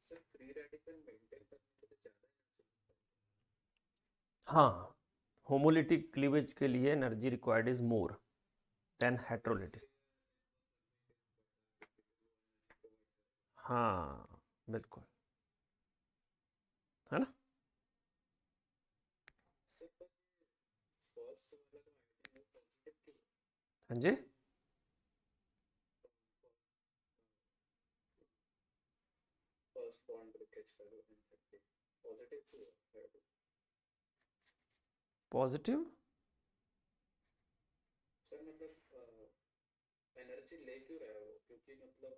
सर फ्री रेडिकल मेंटेन करने के लिए ज़्यादा हाँ, होमोलिटिक क्लीवेज के लिए energy required is more than heterolytic. हाँ, बिल्कुल, है ना। फर्स्ट वाला जो आइडिया है पॉजिटिव क्यों हाँ जी। फर्स्ट बॉन्ड ब्रेकेज का जो इफेक्ट पॉजिटिव क्यों है? पॉजिटिव सर मतलब एनर्जी ले क्यों रहा है वो? क्योंकि मतलब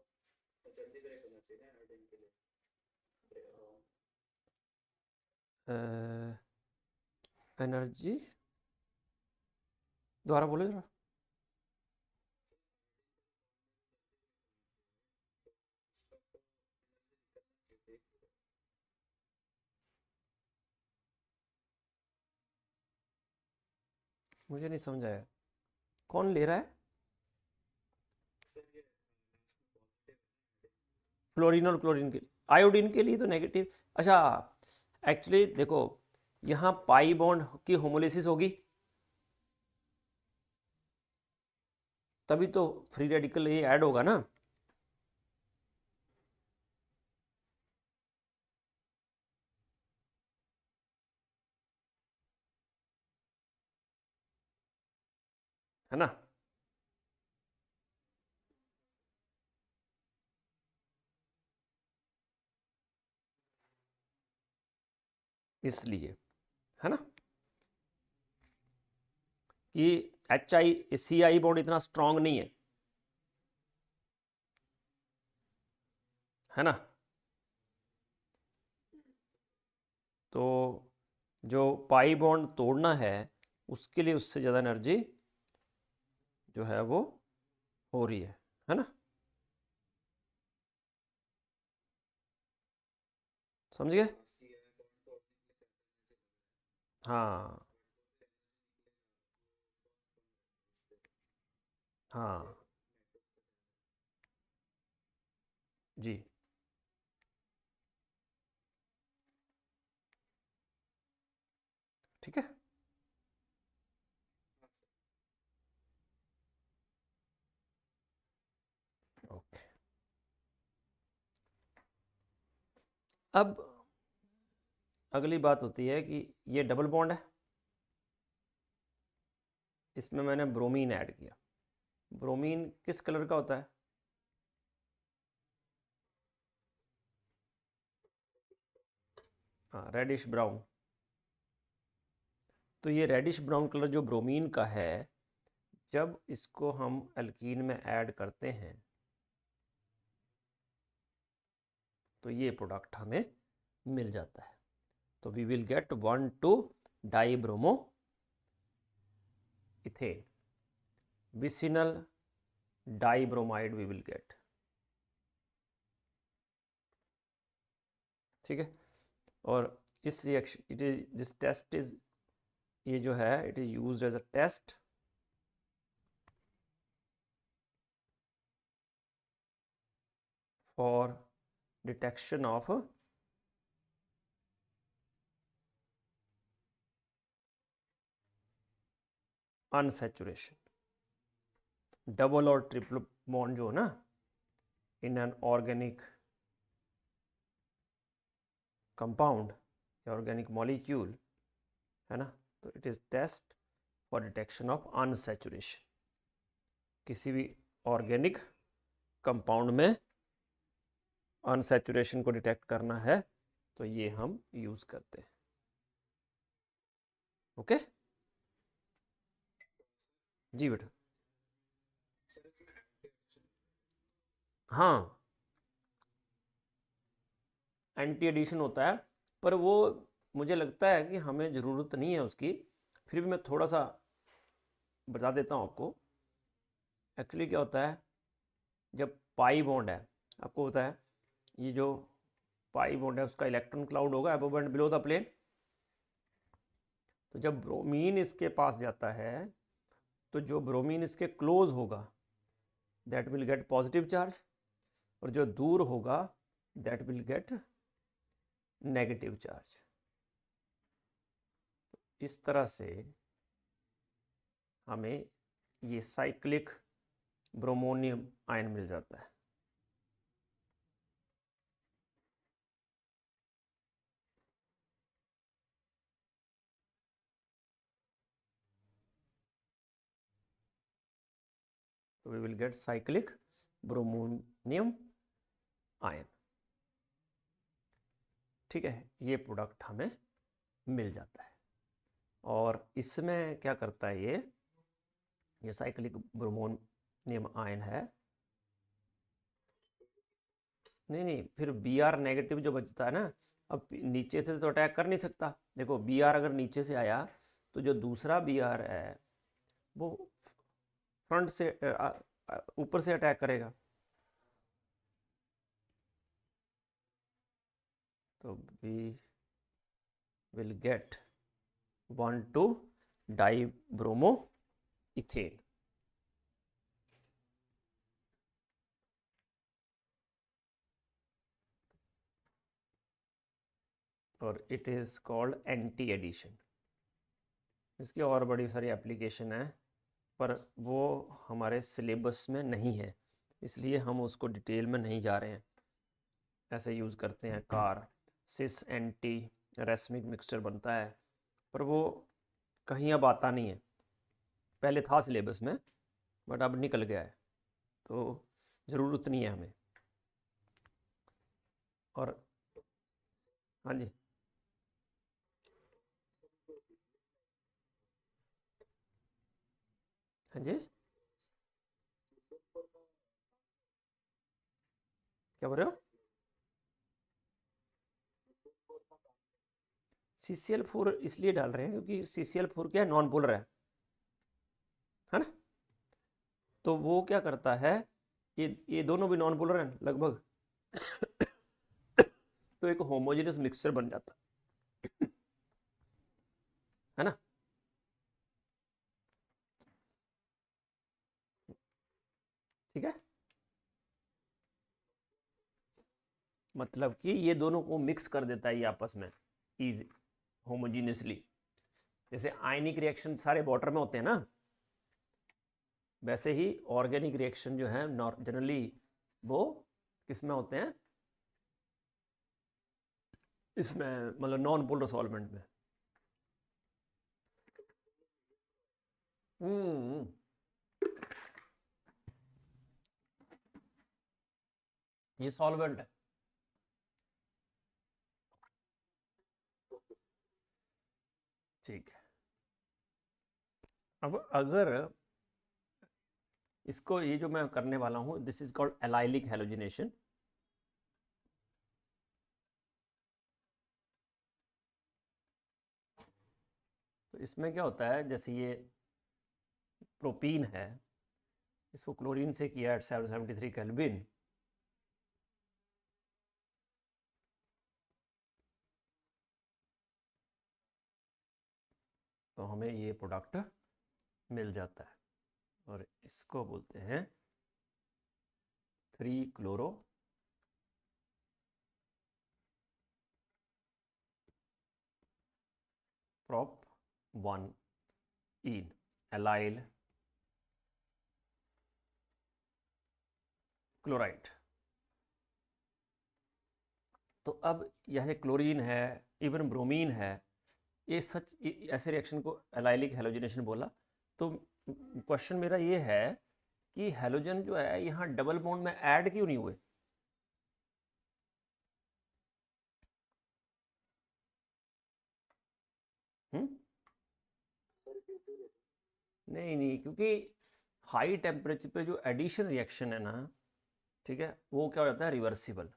जल्दी ब्रेक होना चाहिए ना आयोडीन के लिए। एनर्जी दोबारा बोलो जरा। मुझे नहीं समझ आया, कौन ले रहा है? सर ये पॉजिटिव फ्लोरीन और क्लोरीन के, आयोडीन के लिए तो नेगेटिव। अच्छा, एक्चुअली देखो, यहाँ पाई बॉन्ड की होमोलिसिस होगी, तभी तो फ्री रेडिकल ये ऐड होगा ना। है ना? इसलिए, है ना, कि CI बॉन्ड इतना स्ट्रांग नहीं है ना। तो जो पाई बॉन्ड तोड़ना है उसके लिए उससे ज़्यादा एनर्जी जो है वो हो रही है ना। समझ गए? हाँ हाँ जी, ठीक है। ओके, अब अगली बात होती है कि ये डबल बॉन्ड है, इसमें मैंने ब्रोमीन ऐड किया। ब्रोमीन किस कलर का होता है? हाँ, रेडिश ब्राउन। तो ये रेडिश ब्राउन कलर जो ब्रोमीन का है, जब इसको हम एल्कीन में ऐड करते हैं तो ये प्रोडक्ट हमें मिल जाता है। तो we will get 1,2 dibromo ethane, vicinal dibromide we will get. ठीक है, और इस reaction, it is this test is, ये जो है it is used as a test for detection of unsaturation, double और ट्रिपल बॉन्ड जो है ना इन एन ऑर्गेनिक कंपाउंड या ऑर्गेनिक मॉलिक्यूल, है ना। तो it is test for detection of unsaturation. किसी भी ऑर्गेनिक कंपाउंड में अनसैचुरेशन को डिटेक्ट करना है तो ये हम यूज करते हैं। ओके जी बेटा। सर इसमें हाँ, एंटी एडिशन होता है, पर वो मुझे लगता है कि हमें ज़रूरत नहीं है उसकी। फिर भी मैं थोड़ा सा बता देता हूँ आपको। एक्चुअली क्या होता है, जब पाई बॉन्ड है, आपको होता है ये जो पाई बॉन्ड है उसका इलेक्ट्रॉन क्लाउड होगा above and below the plane. तो जब ब्रोमीन इसके पास जाता है तो जो ब्रोमीन इसके क्लोज होगा that will get positive charge, और जो दूर होगा that will get negative charge. इस तरह से हमें ये साइक्लिक ब्रोमोनियम आयन मिल जाता है। तो we will get cyclic bromonium ion. ठीक है, ये प्रोडक्ट हमें मिल जाता है। और इसमें क्या करता है ये साइक्लिक ब्रोमोनियम आयन है, नहीं नहीं, फिर बी आर नेगेटिव जो बचता है ना, अब नीचे से तो अटैक कर नहीं सकता। देखो बी आर अगर नीचे से आया तो जो दूसरा बी आर है वो फ्रंट से ऊपर से अटैक करेगा। तो we will get 1,2 dibromo ethane. और it is called anti addition. इसकी और बड़ी सारी एप्लीकेशन है, पर वो हमारे सिलेबस में नहीं है, इसलिए हम उसको डिटेल में नहीं जा रहे हैं। ऐसे यूज़ करते हैं कार सिस एंटी रेसमिक मिक्सचर बनता है, पर वो कहीं अब आता नहीं है। पहले था सिलेबस में बट अब निकल गया है, तो ज़रूरत नहीं है हमें। और हाँ जी, हाँ जी, क्या बोल रहे हो? CCl4 इसलिए डाल रहे हैं क्योंकि CCl4 क्या है, नॉन पोलर है ना। तो वो क्या करता है, ये दोनों भी नॉन पोलर हैं लगभग, तो एक होमोजेनस मिक्सचर बन जाता है ना। ठीक है, मतलब कि ये दोनों को मिक्स कर देता है ये आपस में इज होमोजीनियसली। जैसे आयनिक रिएक्शन सारे वाटर में होते हैं ना, वैसे ही ऑर्गेनिक रिएक्शन जो है जनरली वो किस में होते हैं, इसमें मतलब नॉन पोलर सॉल्वेंट में। हम्म, ये सॉल्वेंट है। ठीक है, अब अगर इसको, ये जो मैं करने वाला हूँ, this is called allylic halogenation. तो इसमें क्या होता है, जैसे ये प्रोपीन है, इसको क्लोरीन से किया एट 773 केल्विन, तो हमें ये प्रोडक्ट मिल जाता है। और इसको बोलते हैं 3-क्लोरो prop 1 इन एलाइल क्लोराइड। तो अब यह क्लोरीन है, इवन ब्रोमीन है, ये सच ऐसे रिएक्शन को एलाइलिक हेलोजिनेशन बोला। तो क्वेश्चन मेरा ये है कि हेलोजन जो है यहाँ डबल बॉन्ड में ऐड क्यों नहीं हुए? हम्म, नहीं नहीं, क्योंकि हाई टेम्परेचर पे जो एडिशन रिएक्शन है ना, ठीक है, वो क्या हो जाता है, रिवर्सिबल।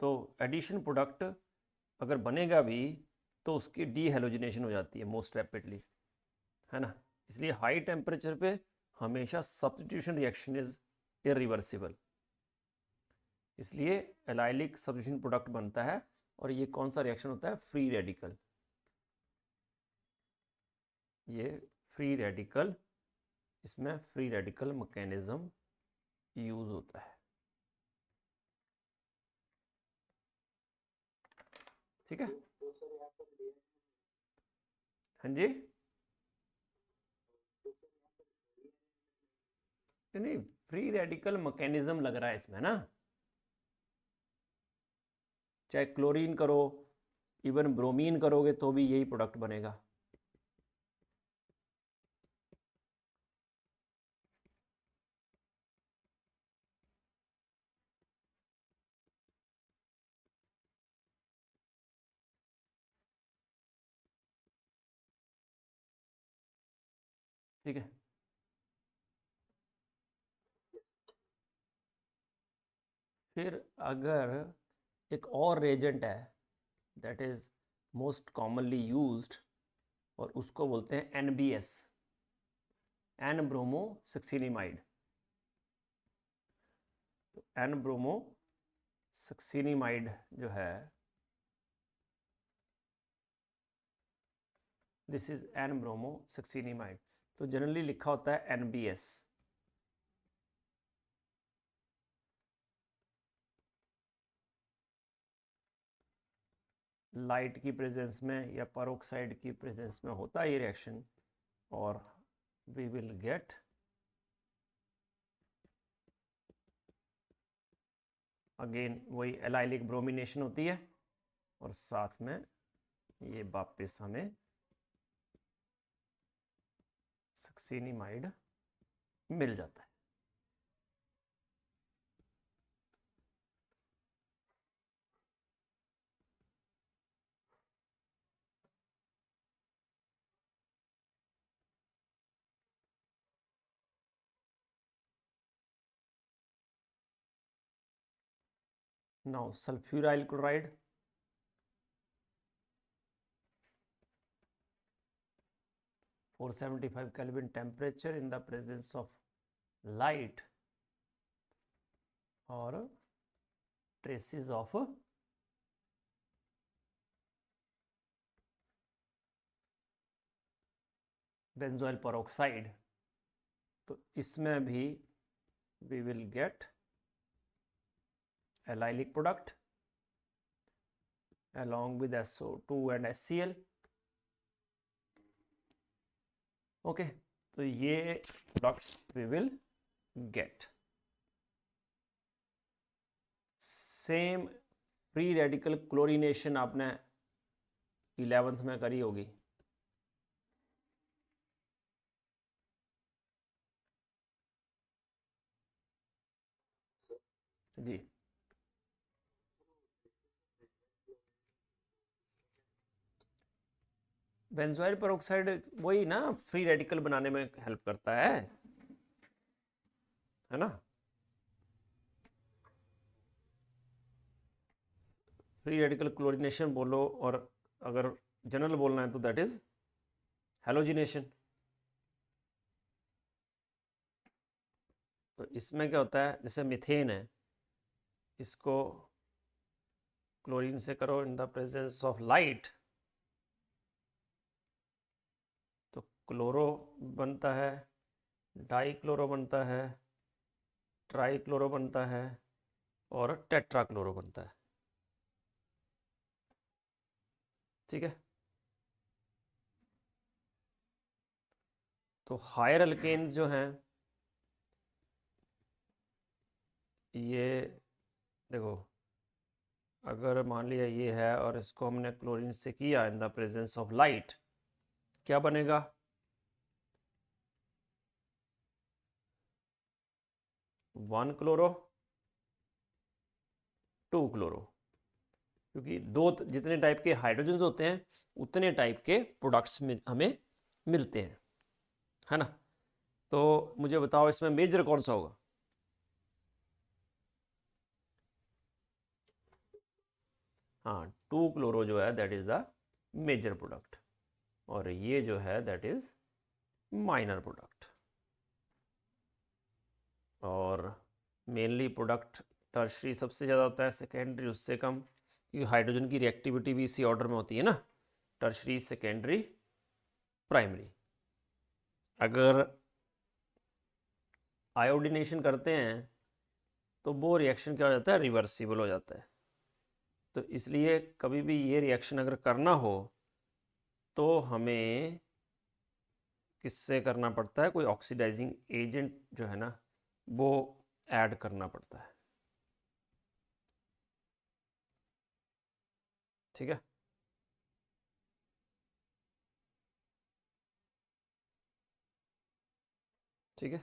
तो एडिशन प्रोडक्ट अगर बनेगा भी तो उसकी डी हेलोजिनेशन हो जाती है मोस्ट रैपिडली, है ना। इसलिए हाई टेम्परेचर पे हमेशा सब्स्टिट्यूशन रिएक्शन इज इरिवर्सिबल, इसलिए एलाइलिक सब्स्टिट्यूशन प्रोडक्ट बनता है। और ये कौन सा रिएक्शन होता है, फ्री रेडिकल। ये फ्री रेडिकल, इसमें फ्री रेडिकल मैकेनिज्म यूज होता है। ठीक है, हाँ जी, नहीं फ्री रेडिकल मैकेनिज्म लग रहा है इसमें ना, चाहे क्लोरीन करो, इवन ब्रोमीन करोगे तो भी यही प्रोडक्ट बनेगा। ठीक है। फिर अगर एक और रेजेंट है that is most commonly used और उसको बोलते हैं NBS, एन ब्रोमो सक्सिनिमाइड। तो एन ब्रोमो सक्सिनिमाइड जो है this is an bromo succinimide, तो जनरली लिखा होता है NBS। लाइट की प्रेजेंस में या पेरोक्साइड की प्रेजेंस में होता है ये रिएक्शन और वी विल गेट अगेन वही एलाइलिक ब्रोमिनेशन होती है और साथ में ये वापस हमें सक्सिनिमाइड मिल जाता है। Now sulfuryl chloride, for 75 Kelvin temperature in the presence of light or traces of benzoyl peroxide, तो इसमें भी we will get allylic product along with SO2 and HCl। Okay, तो ये products we will get. Same free radical chlorination आपने 11th में करी होगी। जी, बेंजोइल पेरोक्साइड वही ना, फ्री रेडिकल बनाने में हेल्प करता है ना। फ्री रेडिकल क्लोरीनेशन बोलो और अगर जनरल बोलना है तो दैट इज हेलोजिनेशन। तो इसमें क्या होता है, जैसे मिथेन है, इसको क्लोरीन से करो इन द प्रेजेंस ऑफ लाइट तो क्लोरो बनता है, डाई क्लोरो बनता है, ट्राई क्लोरो बनता है और टेट्रा क्लोरो बनता है। ठीक है, तो हायर अल्केन्स जो हैं ये देखो, अगर मान लिया ये है और इसको हमने क्लोरीन से किया इन द प्रेजेंस ऑफ लाइट, क्या बनेगा, 1 क्लोरो 2 क्लोरो, क्योंकि दो जितने टाइप के हाइड्रोजन होते हैं उतने टाइप के प्रोडक्ट्स में हमें मिलते हैं, है ना। तो मुझे बताओ इसमें मेजर कौन सा होगा। हाँ, 2 क्लोरो जो है that is the major product और ये जो है दैट इज माइनर प्रोडक्ट। और मेनली प्रोडक्ट टर्शरी सबसे ज़्यादा होता है, सेकेंडरी उससे कम, क्योंकि हाइड्रोजन की रिएक्टिविटी भी इसी ऑर्डर में होती है ना, टर्शरी, सेकेंडरी, प्राइमरी। अगर आयोडिनेशन करते हैं तो वो रिएक्शन क्या हो जाता है, रिवर्सिबल हो जाता है। तो इसलिए कभी भी ये रिएक्शन अगर करना हो तो हमें किससे करना पड़ता है, कोई ऑक्सीडाइजिंग एजेंट जो है ना वो ऐड करना पड़ता है। ठीक है, ठीक है।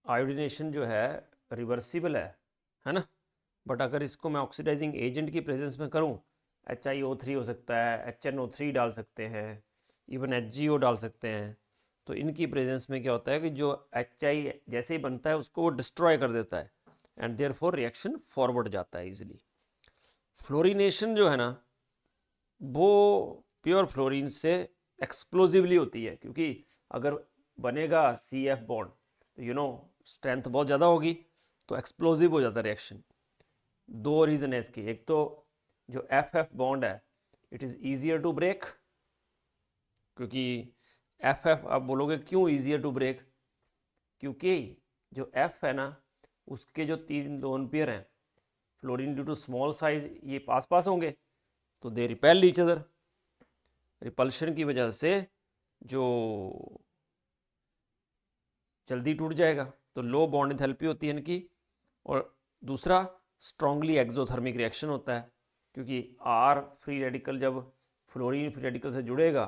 आयोडिनेशन जो है रिवर्सिबल है ना, बट अगर इसको मैं ऑक्सीडाइजिंग एजेंट की प्रेजेंस में करूं, HiO3 हो सकता है, HNO3 डाल सकते हैं, इवन HgO डाल सकते हैं, तो इनकी प्रेजेंस में क्या होता है कि जो HI जैसे ही बनता है उसको वो डिस्ट्रॉय कर देता है एंड देयरफॉर रिएक्शन फॉरवर्ड जाता है इजीली। फ्लोरीनेशन जो है ना वो प्योर फ्लोरीन से एक्सप्लोजिवली होती है, क्योंकि अगर बनेगा CF बॉन्ड तो स्ट्रेंथ बहुत ज़्यादा होगी, तो एक्सप्लोजिव हो जाता है रिएक्शन। दो रीज़न है इसके, एक तो जो FF बॉन्ड है it is easier to break, क्योंकि FF आप बोलोगे क्यों ईजियर टू ब्रेक, क्योंकि जो F है ना उसके जो 3 लोन पेयर हैं fluorine due to small size ये पास पास होंगे, तो they repel each other. Repulsion की वजह से जो जल्दी टूट जाएगा, तो लो बॉन्ड एंथैल्पी होती है इनकी। और दूसरा स्ट्रांगली एक्सोथर्मिक रिएक्शन होता है, क्योंकि R फ्री रेडिकल जब फ्लोरीन फ्री रेडिकल से जुड़ेगा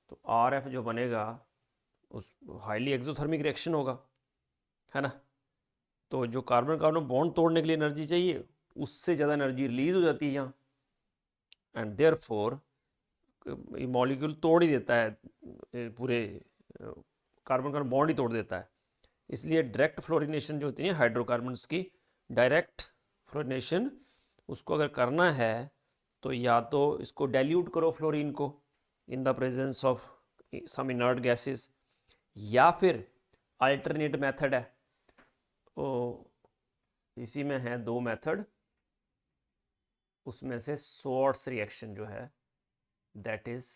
तो RF जो बनेगा उस हाईली एक्सोथर्मिक रिएक्शन होगा, है ना। तो जो कार्बन कार्बन बॉन्ड तोड़ने के लिए एनर्जी चाहिए उससे ज़्यादा एनर्जी रिलीज हो जाती है यहाँ, एंड देयरफॉर ये मॉलिक्यूल तोड़ ही देता है, पूरे कार्बन कार्बन बॉन्ड ही तोड़ देता है। इसलिए डायरेक्ट फ्लोरिनेशन जो होती है हाइड्रोकार्बन्स की, डायरेक्ट फ्लोरिनेशन उसको अगर करना है तो या तो इसको डाइल्यूट करो फ्लोरीन को in the presence of some inert gases, या फिर अल्टरनेट मेथड है, तो इसी में है 2 मेथड, उसमें से सोर्स रिएक्शन जो है that is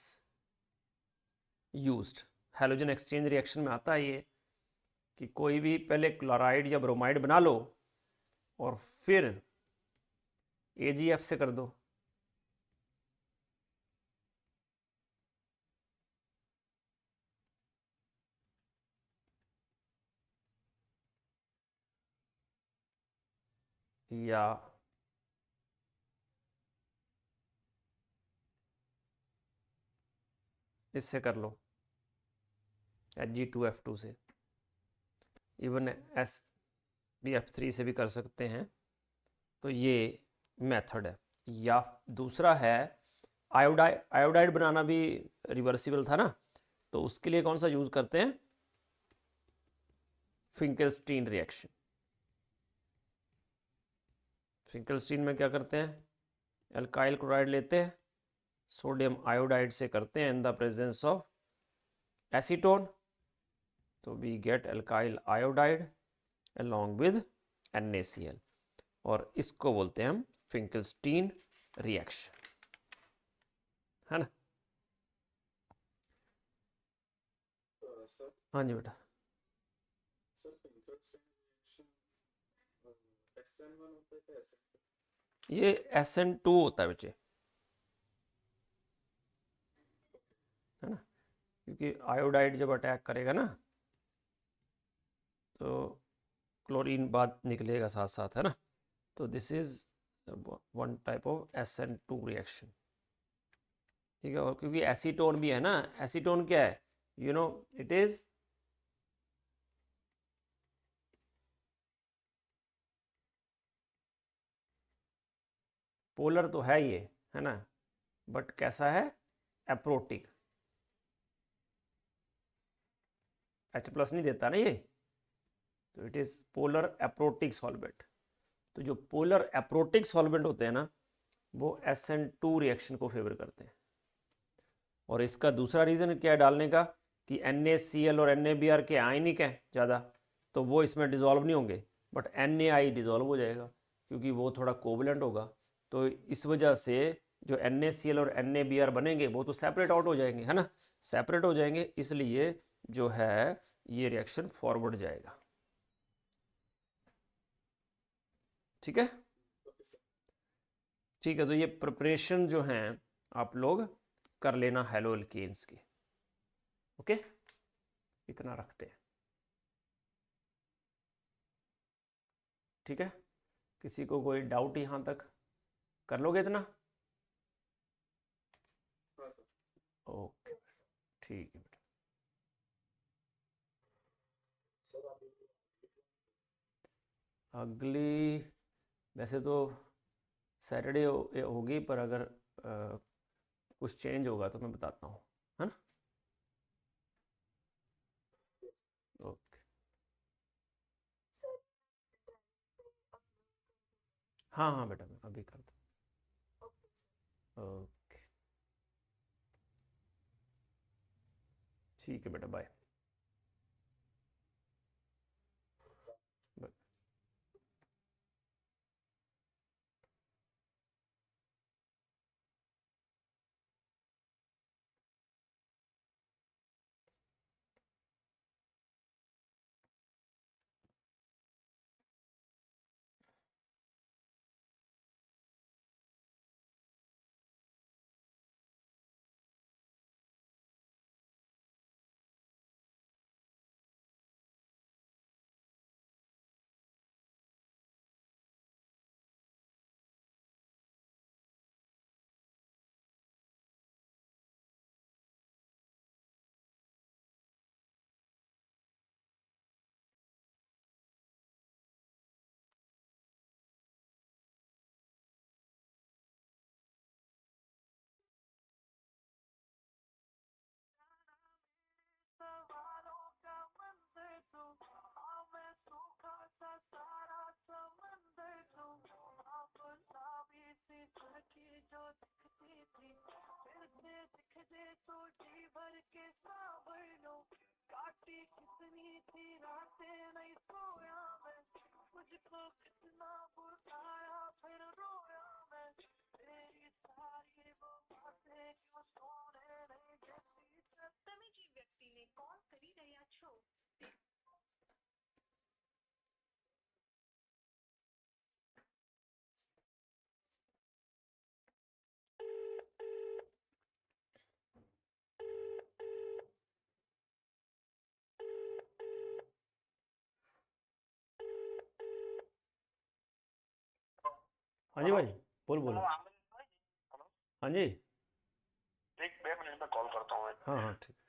used. Halogen exchange reaction में आता है ये कि कोई भी पहले क्लोराइड या ब्रोमाइड बना लो और फिर AgF से कर दो, या इससे कर लो Hg2F2 से, इवन SbF3 से भी कर सकते हैं। तो ये मेथड है। या दूसरा है आयोडाइड बनाना भी रिवर्सिबल था ना, तो उसके लिए कौन सा यूज़ करते हैं, फिंकलस्टीन रिएक्शन। फिंकलस्टीन में क्या करते हैं, एल्काइल क्लोराइड लेते हैं, सोडियम आयोडाइड से करते हैं in the presence of acetone, तो we get alkyl iodide along with NaCl, और इसको बोलते हैं हम फिंकलस्टीन रिएक्शन, है ना। सर हाँ जी बेटा। सर फिंकलस्टीन रिएक्शन SN1 होता है क्या SN2? ये SN2 होता है बच्चे, है ना, क्योंकि आयोडाइड जब अटैक करेगा ना तो क्लोरीन बाद निकलेगा साथ साथ, है ना। तो this is one type of SN2 reaction, ठीक है। और क्योंकि एसीटोन भी है ना, एसीटोन क्या है, इट इज पोलर तो है ये, है ना, बट कैसा है, एप्रोटिक, H+ नहीं देता ना ये, तो it is polar aprotic solvent. तो जो पोलर एप्रोटिक सॉल्वेंट होते हैं ना वो SN2 रिएक्शन को फेवर करते हैं। और इसका दूसरा रीज़न क्या है डालने का, कि NaCl और NaBr के आयनिक हैं ज़्यादा, तो वो इसमें डिज़ोल्व नहीं होंगे, बट NaI डिज़ोल्व हो जाएगा क्योंकि वो थोड़ा कोवलेंट होगा। तो इस वजह से जो NaCl और NaBr बनेंगे वो तो सेपरेट आउट हो जाएंगे, है ना, सेपरेट हो जाएंगे, इसलिए जो है ये रिएक्शन फॉरवर्ड जाएगा, ठीक है। Okay sir. ठीक है, तो ये प्रिपरेशन जो हैं आप लोग कर लेना हेलो एल्केन्स की, ओके, इतना रखते हैं, ठीक है। किसी को कोई डाउट यहाँ तक, कर लोगे इतना, हाँ सर। ओके, ठीक है बेटा। अगली वैसे तो सैटरडे होगी, पर अगर कुछ चेंज होगा तो मैं बताता हूँ, है ना। हाँ हाँ बेटा मैं अभी करता हूँ। ओके ठीक है बेटा, बाय। सवालों का मंदिर तू, हाँ मैं सूखा सा सारा समंदर तू, अब सावी सी सड़की जो दिखती थी, फिर से दिख दे तो जी भर के सावर लो। काटी कितनी थी रातें नहीं सोया मैं, मुझको कितना बुलाया फिर रोया मैं, तेरी सारी वो बातें क्यों सोने नहीं देती। તમે જે વ્યક્તિને કોલ કરી રહ્યા છો તે हाँ जी भाई, बोल बोलो। हेलो हाँ जी, एक 2 मिनट में कॉल करता हूँ। हाँ हाँ ठीक है।